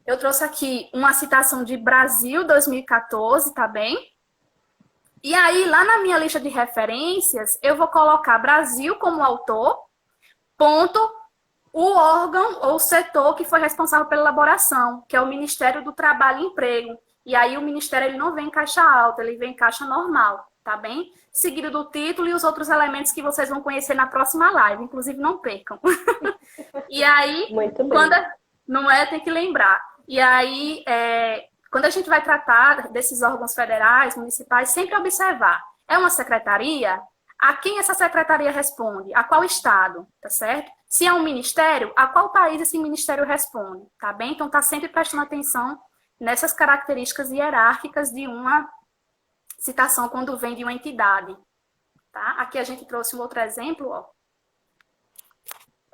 Eu trouxe aqui uma citação de Brasil 2014, tá bem? E aí, lá na minha lista de referências, eu vou colocar Brasil como autor, ponto, o órgão ou setor que foi responsável pela elaboração, que é o Ministério do Trabalho e Emprego. E aí o Ministério ele não vem em caixa alta, ele vem em caixa normal, tá bem? Seguido do título e os outros elementos que vocês vão conhecer na próxima live. Inclusive, não percam. E aí, quando não é, tem que lembrar. E aí, quando a gente vai tratar desses órgãos federais, municipais, sempre observar. É uma secretaria? A quem essa secretaria responde? A qual estado? Tá certo? Se é um ministério, a qual país esse ministério responde? Tá bem? Então, tá sempre prestando atenção nessas características hierárquicas de uma citação quando vem de uma entidade. Tá? Aqui a gente trouxe um outro exemplo, ó,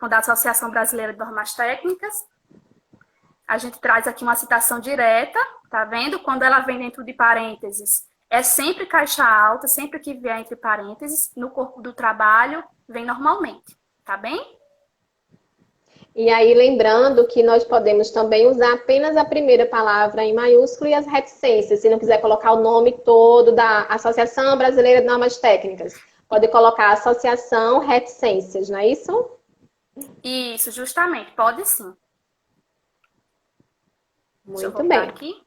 da Associação Brasileira de Normas Técnicas. A gente traz aqui uma citação direta, tá vendo? Quando ela vem dentro de parênteses, é sempre caixa alta, sempre que vier entre parênteses, no corpo do trabalho, vem normalmente, tá bem? E aí, lembrando que nós podemos também usar apenas a primeira palavra em maiúsculo e as reticências, se não quiser colocar o nome todo da Associação Brasileira de Normas Técnicas. Pode colocar Associação Reticências, não é isso? Isso, justamente, pode sim. Muito bem. Aqui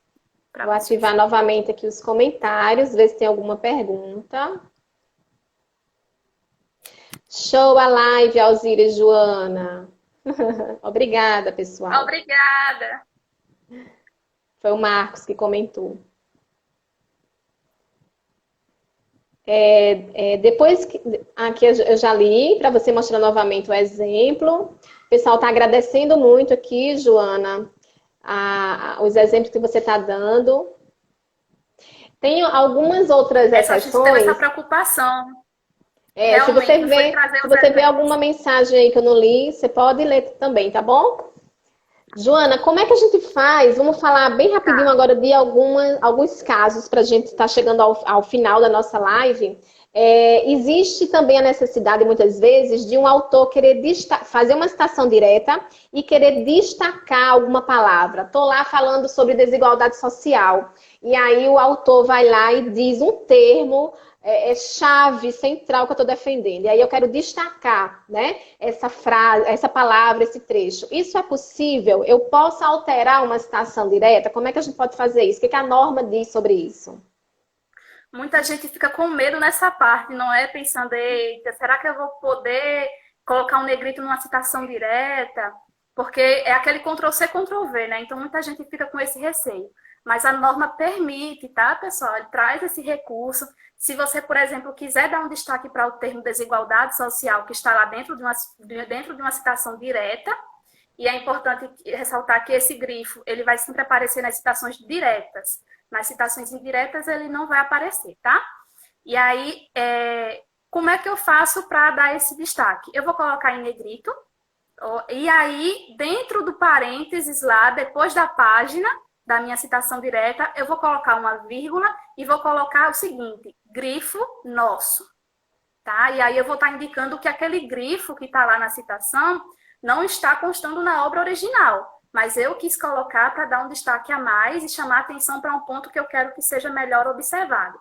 vou ativar novamente aqui os comentários, ver se tem alguma pergunta. Show a live, Alzira e Joana. Obrigada, pessoal. Obrigada. Foi o Marcos que comentou. Depois que aqui eu já li, para você mostrar novamente o exemplo. O pessoal está agradecendo muito aqui, Joana, os exemplos que você está dando. Tem algumas outras exceções. Essa preocupação. Se você vê alguma mensagem aí que eu não li, você pode ler também, tá bom? Joana, como é que a gente faz? Vamos falar bem rapidinho agora de alguns casos para a gente estar chegando ao final da nossa live. Existe também a necessidade, muitas vezes, de um autor querer fazer uma citação direta e querer destacar alguma palavra. Estou lá falando sobre desigualdade social. E aí o autor vai lá e diz um termo chave central que eu estou defendendo. E aí eu quero destacar, né, essa frase, essa palavra, esse trecho. Isso é possível? Eu posso alterar uma citação direta? Como é que a gente pode fazer isso? O que a norma diz sobre isso? Muita gente fica com medo nessa parte, não é? Pensando, eita, será que eu vou poder colocar um negrito numa citação direta? Porque é aquele Ctrl-C, Ctrl-V, né? Então muita gente fica com esse receio. Mas a norma permite, tá, pessoal? Ele traz esse recurso. Se você, por exemplo, quiser dar um destaque para o termo desigualdade social, que está lá dentro de uma citação direta, e é importante ressaltar que esse grifo ele vai sempre aparecer nas citações diretas. Nas citações indiretas, ele não vai aparecer, tá? E aí, como é que eu faço para dar esse destaque? Eu vou colocar em negrito, e aí, dentro do parênteses lá, depois da página da minha citação direta, eu vou colocar uma vírgula e vou colocar o seguinte, grifo nosso, tá? E aí eu vou estar indicando que aquele grifo que está lá na citação não está constando na obra original, mas eu quis colocar para dar um destaque a mais e chamar a atenção para um ponto que eu quero que seja melhor observado.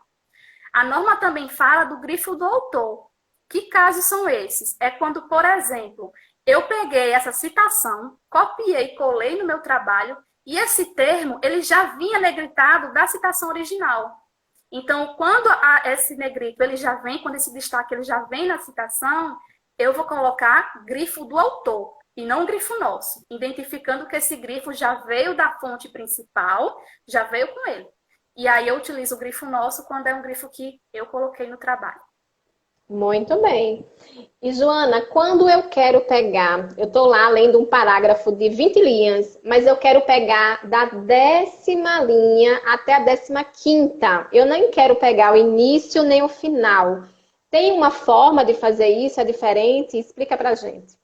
A norma também fala do grifo do autor. Que casos são esses? É quando, por exemplo, eu peguei essa citação, copiei, colei no meu trabalho, e esse termo, ele já vinha negritado da citação original. Então, quando esse negrito, ele já vem, quando esse destaque ele já vem na citação, eu vou colocar grifo do autor, e não grifo nosso, identificando que esse grifo já veio da fonte principal, já veio com ele. E aí eu utilizo o grifo nosso quando é um grifo que eu coloquei no trabalho. Muito bem. E Joana, quando eu quero pegar, eu estou lá lendo um parágrafo de 20 linhas, mas eu quero pegar da 10ª linha até a 15ª. Eu nem quero pegar o início nem o final. Tem uma forma de fazer isso? É diferente? Explica pra gente.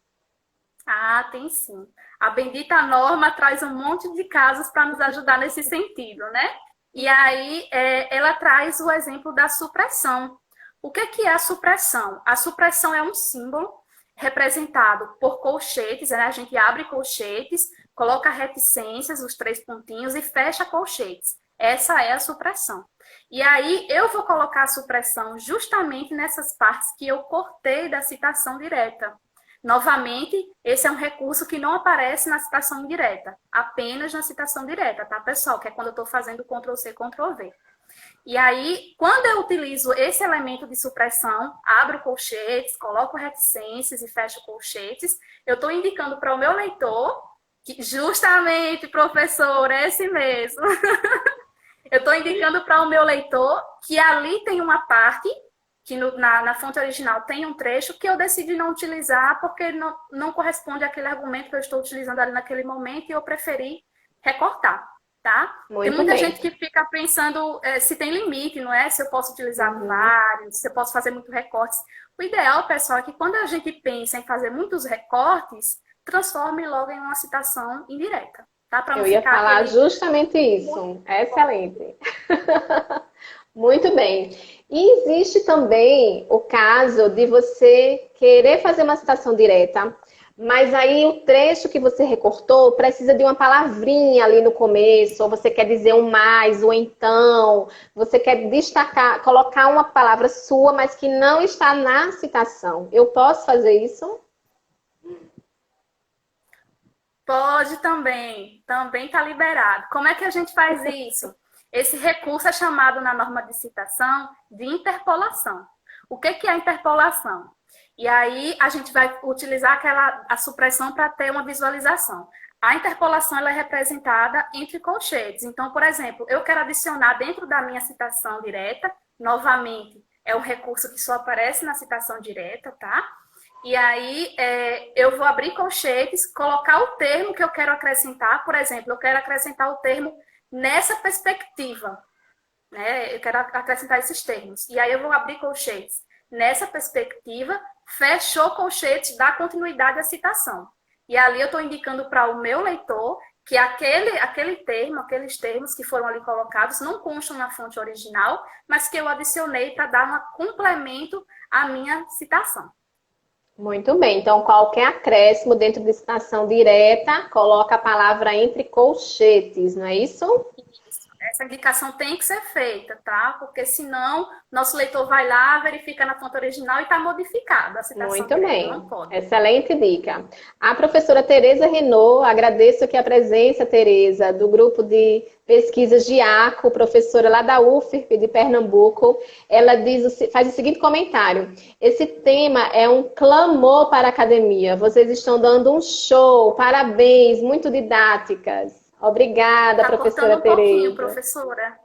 Ah, tem sim. A bendita norma traz um monte de casos para nos ajudar nesse sentido, né? E aí ela traz o exemplo da supressão. O que é a supressão? A supressão é um símbolo representado por colchetes, né? A gente abre colchetes, coloca reticências, os 3 pontinhos, e fecha colchetes. Essa é a supressão. E aí eu vou colocar a supressão justamente nessas partes que eu cortei da citação direta. Novamente, esse é um recurso que não aparece na citação indireta, apenas na citação direta, tá, pessoal? Que é quando eu estou fazendo Ctrl+C, Ctrl+V. E aí, quando eu utilizo esse elemento de supressão, abro colchetes, coloco reticências e fecho colchetes, eu estou indicando para o meu leitor, que justamente, professor, é esse mesmo. Eu estou indicando para o meu leitor que ali tem uma parte, que na fonte original tem um trecho que eu decidi não utilizar porque não corresponde àquele argumento que eu estou utilizando ali naquele momento e eu preferi recortar. Tá? Tem muita gente que fica pensando se tem limite, não é? Se eu posso utilizar vários, se eu posso fazer muitos recortes. O ideal, pessoal, é que quando a gente pensa em fazer muitos recortes, transforme logo em uma citação indireta. Tá? Pra não eu ia ficar falar justamente isso. Excelente. Muito bem. E existe também o caso de você querer fazer uma citação direta, mas aí o trecho que você recortou precisa de uma palavrinha ali no começo, ou você quer dizer um mais, ou então, você quer destacar, colocar uma palavra sua, mas que não está na citação. Eu posso fazer isso? Pode também. Também está liberado. Como é que a gente faz isso? Esse recurso é chamado na norma de citação de interpolação. O que é a interpolação? E aí a gente vai utilizar a supressão para ter uma visualização. A interpolação ela é representada entre colchetes. Então, por exemplo, eu quero adicionar dentro da minha citação direta, novamente, é um recurso que só aparece na citação direta, tá? E aí eu vou abrir colchetes, colocar o termo que eu quero acrescentar. Por exemplo, eu quero acrescentar o termo nessa perspectiva, né? Eu quero acrescentar esses termos. E aí eu vou abrir colchetes. Nessa perspectiva, fechou colchetes, dá continuidade à citação. E ali eu estou indicando para o meu leitor que aquele termo, aqueles termos que foram ali colocados não constam na fonte original, mas que eu adicionei para dar um complemento à minha citação. Muito bem. Então, qualquer acréscimo dentro de citação direta, coloca a palavra entre colchetes, não é isso? Essa indicação tem que ser feita, tá? Porque senão nosso leitor vai lá, verifica na fonte original e está modificada a citação. Muito bem. Não pode. Excelente dica. A professora Tereza Renault, agradeço aqui a presença, Tereza, do grupo de pesquisas de ACO, professora lá da UFRP de Pernambuco. Ela faz o seguinte comentário: esse tema é um clamor para a academia. Vocês estão dando um show, parabéns, muito didáticas. Obrigada, professora Tereza. Professora.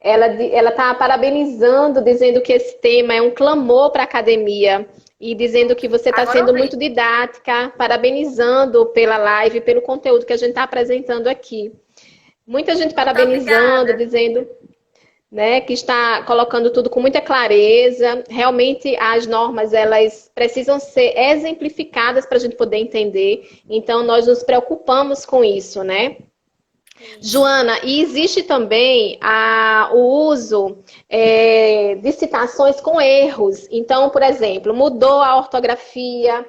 Ela está parabenizando, dizendo que esse tema é um clamor para a academia e dizendo que você está sendo muito didática, parabenizando pela live, pelo conteúdo que a gente está apresentando aqui. Muita gente parabenizando, dizendo, né, que está colocando tudo com muita clareza. Realmente as normas elas precisam ser exemplificadas para a gente poder entender. Então nós nos preocupamos com isso, né? Joana, e existe também o uso de citações com erros. Então, por exemplo, mudou a ortografia,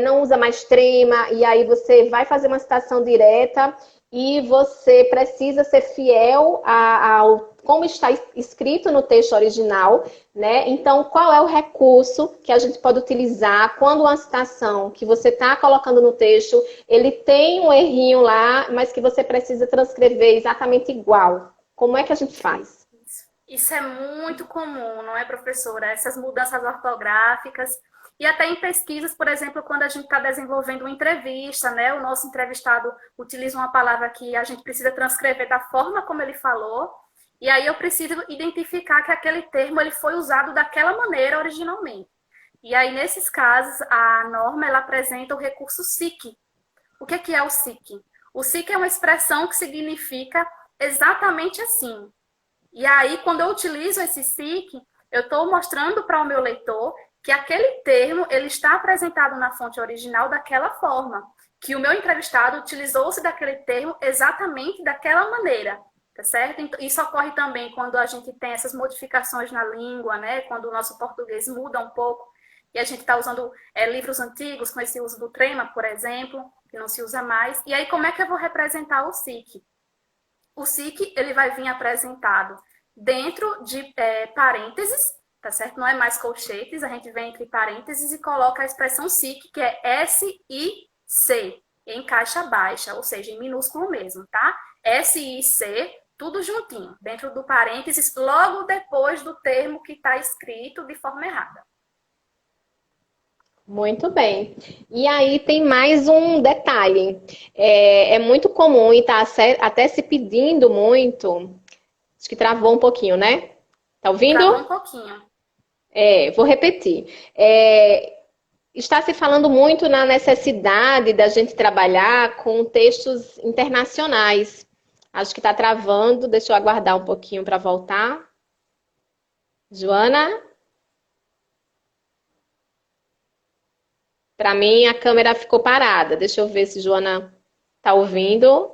não usa mais trema, e aí você vai fazer uma citação direta e você precisa ser fiel ao como está escrito no texto original, né? Então, qual é o recurso que a gente pode utilizar quando uma citação que você está colocando no texto, ele tem um errinho lá, mas que você precisa transcrever exatamente igual? Como é que a gente faz? Isso é muito comum, não é, professora? Essas mudanças ortográficas. E até em pesquisas, por exemplo, quando a gente está desenvolvendo uma entrevista, né? O nosso entrevistado utiliza uma palavra que a gente precisa transcrever da forma como ele falou, e aí eu preciso identificar que aquele termo ele foi usado daquela maneira originalmente. E aí, nesses casos, a norma ela apresenta o recurso SIC. O que é o SIC? O SIC é uma expressão que significa exatamente assim. E aí, quando eu utilizo esse SIC, eu estou mostrando para o meu leitor que aquele termo ele está apresentado na fonte original daquela forma, que o meu entrevistado utilizou-se daquele termo exatamente daquela maneira, tá certo? Então, isso ocorre também quando a gente tem essas modificações na língua, né? Quando o nosso português muda um pouco e a gente está usando livros antigos com esse uso do trema, por exemplo, que não se usa mais. E aí, como é que eu vou representar o SIC? O SIC ele vai vir apresentado dentro de parênteses, tá certo? Não é mais colchetes, a gente vem entre parênteses e coloca a expressão SIC, que é S-I-C, em caixa baixa, ou seja, em minúsculo mesmo, tá? S-I-C, tudo juntinho, dentro do parênteses, logo depois do termo que está escrito de forma errada. Muito bem. E aí tem mais um detalhe. É muito comum e está até se pedindo muito. Acho que travou um pouquinho, né? Tá ouvindo? Travou um pouquinho. Vou repetir. Está se falando muito na necessidade da gente trabalhar com textos internacionais. Acho que está travando. Deixa eu aguardar um pouquinho para voltar. Joana? Para mim, a câmera ficou parada. Deixa eu ver se Joana está ouvindo.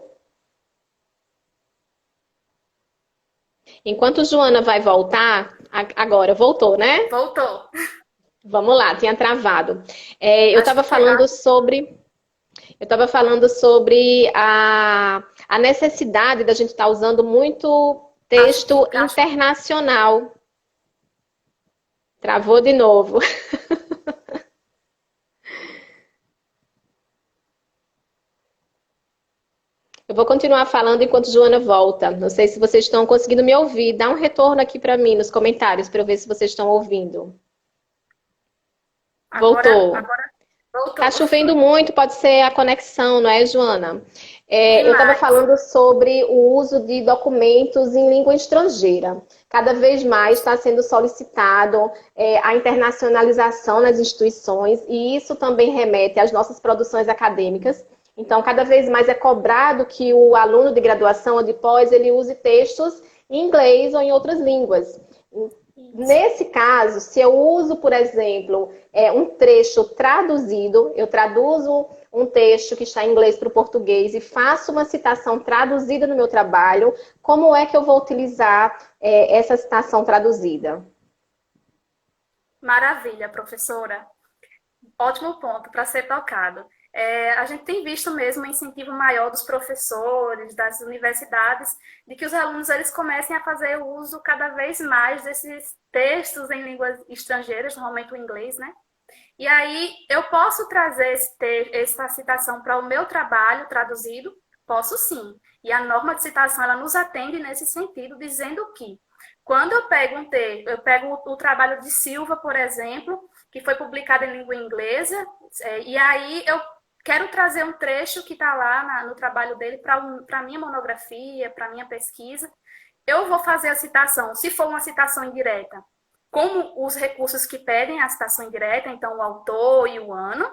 Enquanto Joana vai voltar, agora voltou, né? Voltou. Vamos lá, tinha travado. Eu estava falando sobre a necessidade da gente estar usando muito texto internacional. Travou de novo. Eu vou continuar falando enquanto Joana volta. Não sei se vocês estão conseguindo me ouvir. Dá um retorno aqui para mim nos comentários para eu ver se vocês estão ouvindo. Voltou. Agora voltou. Tá chovendo muito, pode ser a conexão, não é, Joana? Eu estava falando sobre o uso de documentos em língua estrangeira. Cada vez mais está sendo solicitado a internacionalização nas instituições e isso também remete às nossas produções acadêmicas. Então, cada vez mais é cobrado que o aluno de graduação ou de pós, ele use textos em inglês ou em outras línguas. Nesse caso, se eu uso, por exemplo, um trecho traduzido, eu traduzo um texto que está em inglês para o português e faço uma citação traduzida no meu trabalho, como é que eu vou utilizar essa citação traduzida? Maravilha, professora. Ótimo ponto para ser tocado. A gente tem visto mesmo um incentivo maior dos professores, das universidades, de que os alunos eles comecem a fazer uso cada vez mais desses textos em línguas estrangeiras, normalmente o inglês, né? E aí, eu posso trazer essa citação para o meu trabalho traduzido? Posso sim. E a norma de citação, ela nos atende nesse sentido, dizendo que quando eu pego um texto, eu pego o trabalho de Silva, por exemplo, que foi publicado em língua inglesa, e aí eu quero trazer um trecho que está lá no trabalho dele para a minha monografia, para a minha pesquisa. Eu vou fazer a citação, se for uma citação indireta, como os recursos que pedem a citação indireta, então o autor e o ano,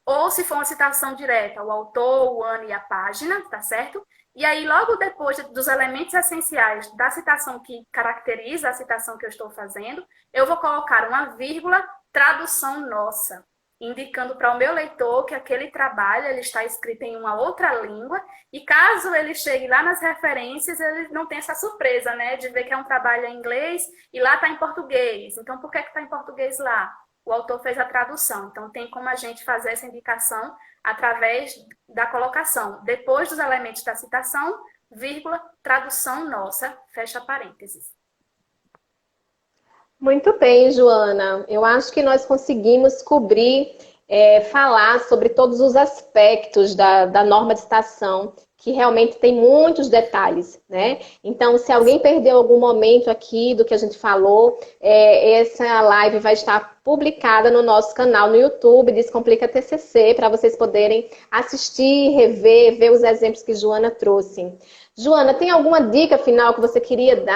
ou se for uma citação direta, o autor, o ano e a página, tá certo? E aí, logo depois dos elementos essenciais da citação que caracteriza a citação que eu estou fazendo, eu vou colocar uma vírgula, tradução nossa, indicando para o meu leitor que aquele trabalho ele está escrito em uma outra língua e caso ele chegue lá nas referências, ele não tem essa surpresa, né, de ver que é um trabalho em inglês e lá está em português. Então, por que está em português lá? o autor fez a tradução. Então, tem como a gente fazer essa indicação através da colocação, depois dos elementos da citação, vírgula, tradução nossa, fecha parênteses. Muito bem, Joana. Eu acho que nós conseguimos cobrir, falar sobre todos os aspectos da norma de citação, que realmente tem muitos detalhes, né? Então, se alguém perdeu algum momento aqui do que a gente falou, essa live vai estar publicada no nosso canal no YouTube, Descomplica TCC, para vocês poderem assistir, rever, ver os exemplos que Joana trouxe. Joana, tem alguma dica final que você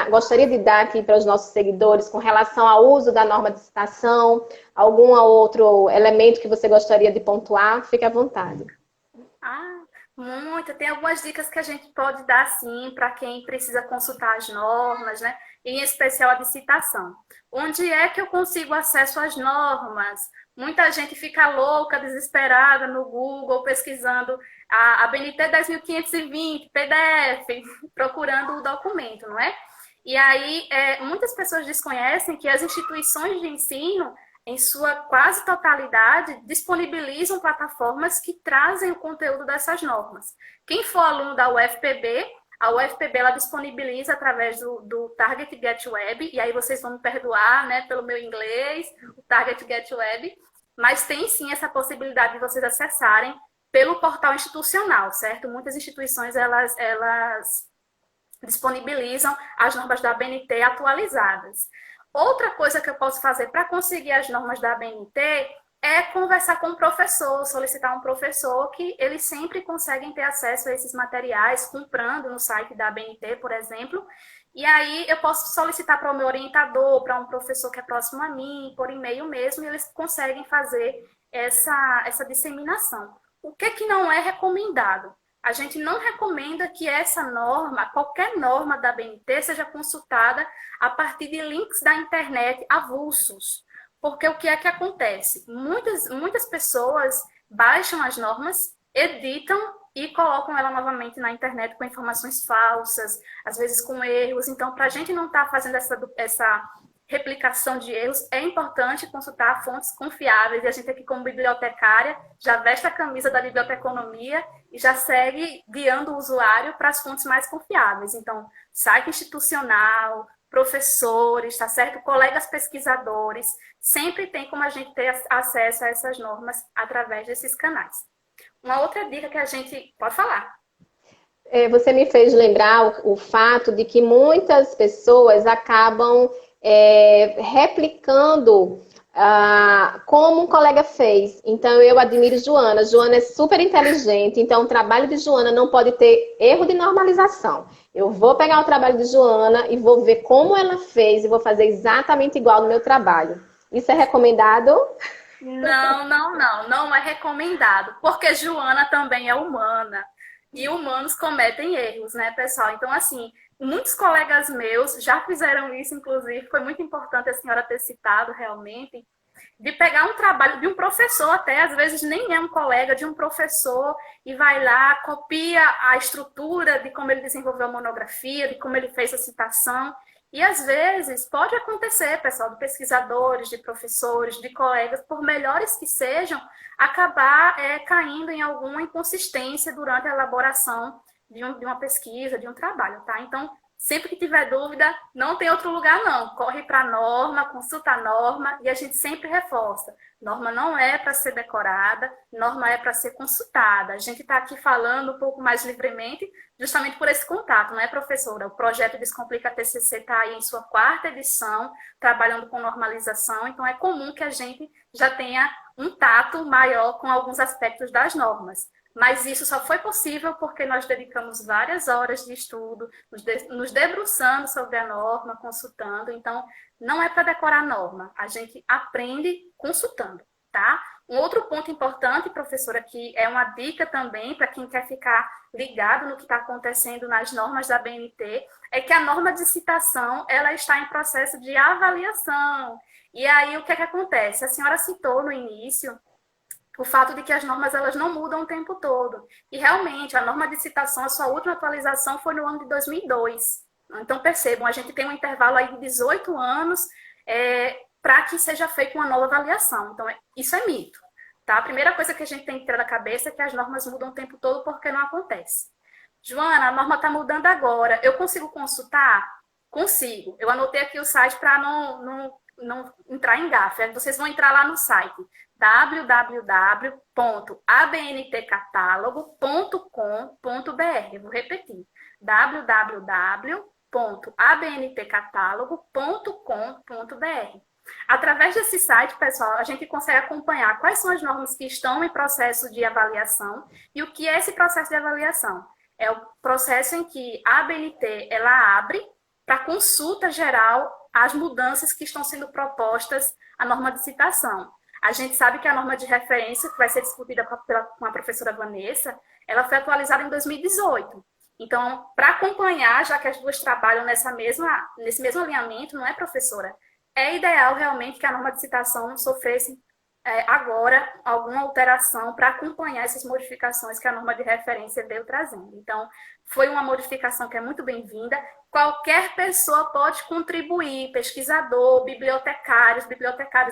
gostaria de dar aqui para os nossos seguidores com relação ao uso da norma de citação? Algum outro elemento que você gostaria de pontuar? Fique à vontade. Muito. Tem algumas dicas que a gente pode dar, sim, para quem precisa consultar as normas, né? Em especial a de citação. Onde é que eu consigo acesso às normas? Muita gente fica louca, desesperada no Google, pesquisando a BNT 10.520, PDF, procurando o documento, não é? E aí, muitas pessoas desconhecem que as instituições de ensino, em sua quase totalidade, disponibilizam plataformas que trazem o conteúdo dessas normas. Quem for aluno da UFPB, a UFPB ela disponibiliza através do Target Get Web, e aí vocês vão me perdoar, né, pelo meu inglês, o Target Get Web, mas tem sim essa possibilidade de vocês acessarem pelo portal institucional, certo? Muitas instituições, elas disponibilizam as normas da ABNT atualizadas. Outra coisa que eu posso fazer para conseguir as normas da ABNT é conversar com o professor, solicitar um professor que eles sempre conseguem ter acesso a esses materiais, comprando no site da ABNT, por exemplo. E aí eu posso solicitar para o meu orientador, para um professor que é próximo a mim, por e-mail mesmo, e eles conseguem fazer essa disseminação. O que não é recomendado? A gente não recomenda que essa norma, qualquer norma da ABNT, seja consultada a partir de links da internet avulsos. Porque o que é que acontece? Muitas pessoas baixam as normas, editam e colocam ela novamente na internet com informações falsas, às vezes com erros. Então, para a gente não estar fazendo essa replicação de erros, é importante consultar fontes confiáveis. E a gente aqui, como bibliotecária, já veste a camisa da biblioteconomia e já segue guiando o usuário para as fontes mais confiáveis. Então, site institucional, professores, tá certo? Colegas pesquisadores, sempre tem como a gente ter acesso a essas normas através desses canais. Uma outra dica que a gente pode falar. Você me fez lembrar o fato de que muitas pessoas acabam replicando como um colega fez. Então, eu admiro Joana. Joana é super inteligente, então o trabalho de Joana não pode ter erro de normalização. Eu vou pegar o trabalho de Joana e vou ver como ela fez e vou fazer exatamente igual no meu trabalho. Isso é recomendado? Não é recomendado, porque Joana também é humana. E humanos cometem erros, né, pessoal? Então, assim, muitos colegas meus já fizeram isso, inclusive, foi muito importante a senhora ter citado realmente, de pegar um trabalho de um professor até, às vezes nem é um colega, de um professor, e vai lá, copia a estrutura de como ele desenvolveu a monografia, de como ele fez a citação. E, às vezes, pode acontecer, pessoal, de pesquisadores, de professores, de colegas, por melhores que sejam, acabar caindo em alguma inconsistência durante a elaboração de uma pesquisa, de um trabalho, tá? Então, sempre que tiver dúvida, não tem outro lugar, não. Corre para a norma, consulta a norma, e a gente sempre reforça. Norma não é para ser decorada, norma é para ser consultada. A gente está aqui falando um pouco mais livremente, justamente por esse contato, não é, professora? O projeto Descomplica TCC está aí em sua 4ª edição, trabalhando com normalização, então é comum que a gente já tenha um tato maior com alguns aspectos das normas. Mas isso só foi possível porque nós dedicamos várias horas de estudo, nos debruçando sobre a norma, consultando. Então, não é para decorar a norma, a gente aprende consultando, tá? Um outro ponto importante, professora, que é uma dica também para quem quer ficar ligado no que está acontecendo nas normas da BNT, é que a norma de citação, ela está em processo de avaliação. E aí, o que é que acontece? A senhora citou no início o fato de que as normas elas não mudam o tempo todo. E realmente, a norma de citação, a sua última atualização foi no ano de 2002. Então, percebam, a gente tem um intervalo aí de 18 anos para que seja feita uma nova avaliação. Então, isso é mito. Tá? A primeira coisa que a gente tem que ter na cabeça é que as normas mudam o tempo todo porque não acontece. Joana, a norma está mudando agora. Eu consigo consultar? Consigo. Eu anotei aqui o site para não entrar em gafe. Vocês vão entrar lá no site www.abntcatálogo.com.br. Vou repetir. www.abntcatálogo.com.br. Através desse site, pessoal, a gente consegue acompanhar quais são as normas que estão em processo de avaliação e o que é esse processo de avaliação. É o processo em que a ABNT ela abre para consulta geral as mudanças que estão sendo propostas à norma de citação. A gente sabe que a norma de referência, que vai ser discutida com a professora Vanessa, ela foi atualizada em 2018. Então, para acompanhar, já que as duas trabalham nesse mesmo alinhamento, não é, professora? É ideal realmente que a norma de citação não sofresse agora alguma alteração para acompanhar essas modificações que a norma de referência veio trazendo. Então, foi uma modificação que é muito bem-vinda. Qualquer pessoa pode contribuir, pesquisador, bibliotecários,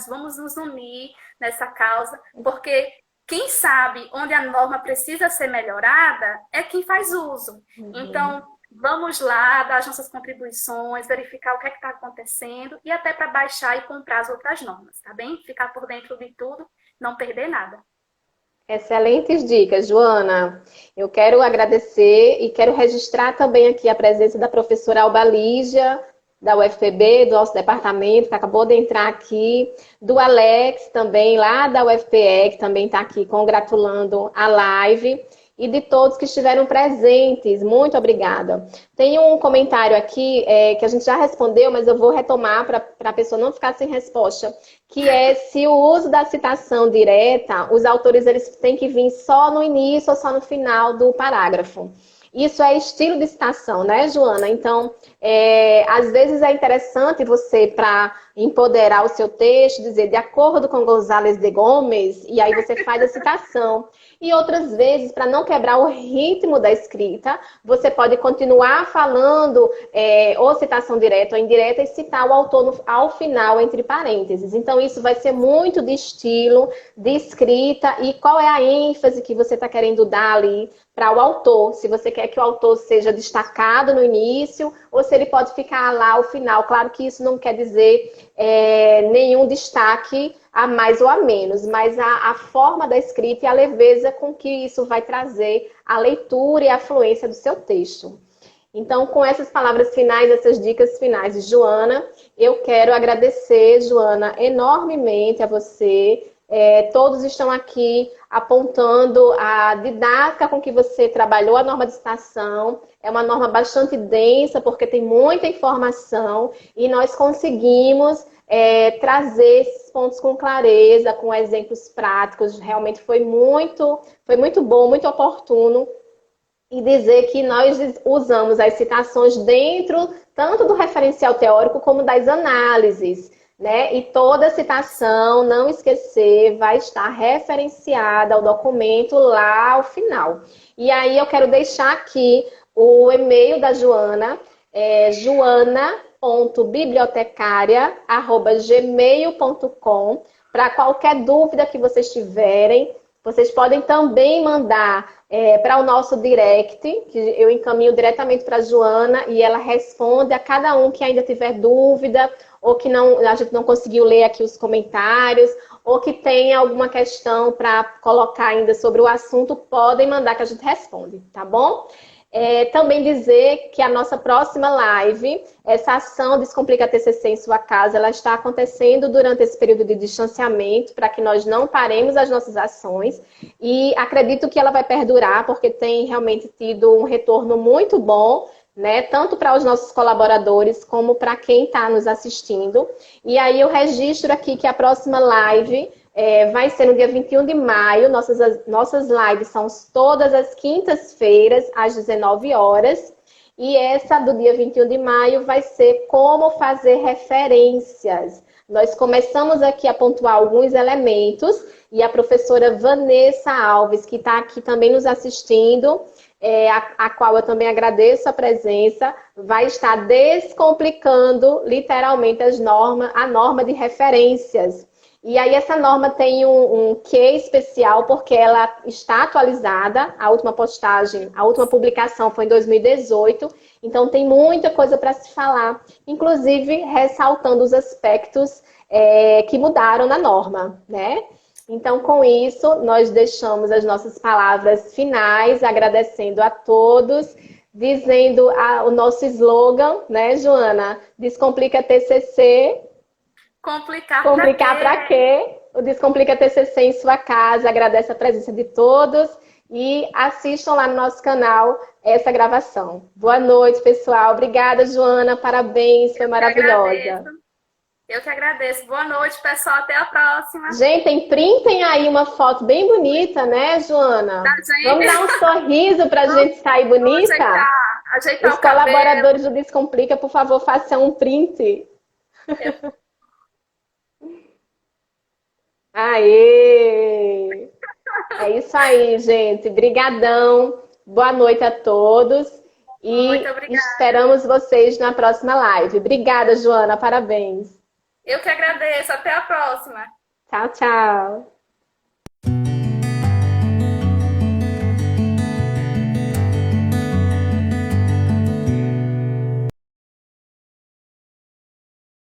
vamos nos unir nessa causa, porque quem sabe onde a norma precisa ser melhorada é quem faz uso. Então, vamos lá, dar as nossas contribuições, verificar o que é que está acontecendo e até para baixar e comprar as outras normas, tá bem? Ficar por dentro de tudo, não perder nada. Excelentes dicas, Joana. Eu quero agradecer e quero registrar também aqui a presença da professora Alba Lígia, da UFPB, do nosso departamento, que acabou de entrar aqui, do Alex também, lá da UFPE, que também está aqui congratulando a live, e de todos que estiveram presentes. Muito obrigada. Tem um comentário aqui que a gente já respondeu, mas eu vou retomar para a pessoa não ficar sem resposta, que é se o uso da citação direta, os autores eles têm que vir só no início ou só no final do parágrafo. Isso é estilo de citação, né, Joana? Então, às vezes é interessante você, para empoderar o seu texto, dizer de acordo com González de Gomes, e aí você faz a citação. E outras vezes, para não quebrar o ritmo da escrita, você pode continuar falando ou citação direta ou indireta e citar o autor ao final, entre parênteses. Então, isso vai ser muito de estilo, de escrita e qual é a ênfase que você está querendo dar ali para o autor. Se você quer que o autor seja destacado no início ou se ele pode ficar lá ao final. Claro que isso não quer dizer nenhum destaque a mais ou a menos, mas a forma da escrita e a leveza com que isso vai trazer a leitura e a fluência do seu texto. Então, com essas palavras finais, essas dicas finais de Joana, eu quero agradecer, Joana, enormemente a você. Todos estão aqui apontando a didática com que você trabalhou a norma de citação. É uma norma bastante densa, porque tem muita informação, e nós conseguimos trazer esses pontos com clareza, com exemplos práticos. Realmente foi muito bom, muito oportuno. E dizer que nós usamos as citações dentro tanto do referencial teórico como das análises, né? E toda citação, não esquecer, vai estar referenciada ao documento lá ao final. E aí eu quero deixar aqui o e-mail da Joana, joana.bibliotecaria@gmail.com, para qualquer dúvida que vocês tiverem. Vocês podem também mandar para o nosso direct, que eu encaminho diretamente para a Joana e ela responde a cada um que ainda tiver dúvida, ou que a gente não conseguiu ler aqui os comentários, ou que tenha alguma questão para colocar ainda sobre o assunto, podem mandar que a gente responde, tá bom? Também dizer que a nossa próxima live, essa ação Descomplica TCC em sua casa, ela está acontecendo durante esse período de distanciamento, para que nós não paremos as nossas ações. E acredito que ela vai perdurar, porque tem realmente tido um retorno muito bom, né? Tanto para os nossos colaboradores, como para quem está nos assistindo. E aí eu registro aqui que a próxima live vai ser no dia 21 de maio. Nossas lives são todas as quintas-feiras, às 19 horas. E essa do dia 21 de maio vai ser como fazer referências. Nós começamos aqui a pontuar alguns elementos e a professora Vanessa Alves, que está aqui também nos assistindo, a qual eu também agradeço a presença, vai estar descomplicando literalmente a norma de referências. E aí essa norma tem um quê especial, porque ela está atualizada, a última postagem, a última publicação foi em 2018, então tem muita coisa para se falar, inclusive ressaltando os aspectos que mudaram na norma, né? Então, com isso, nós deixamos as nossas palavras finais, agradecendo a todos, dizendo o nosso slogan, né, Joana? Descomplica TCC. Complicar para quê? O Descomplica TCC em sua casa. Agradece a presença de todos e assistam lá no nosso canal essa gravação. Boa noite, pessoal. Obrigada, Joana. Parabéns, foi maravilhosa. Eu que agradeço. Boa noite, pessoal. Até a próxima. Gente, printem aí uma foto bem bonita, né, Joana? Vamos dar um sorriso para a gente sair bonita? Ajeitar Os colaboradores do Descomplica, por favor, façam um print. Aê! É isso aí, gente. Brigadão. Boa noite a todos. E esperamos vocês na próxima live. Obrigada, Joana. Parabéns. Eu que agradeço. Até a próxima. Tchau, tchau.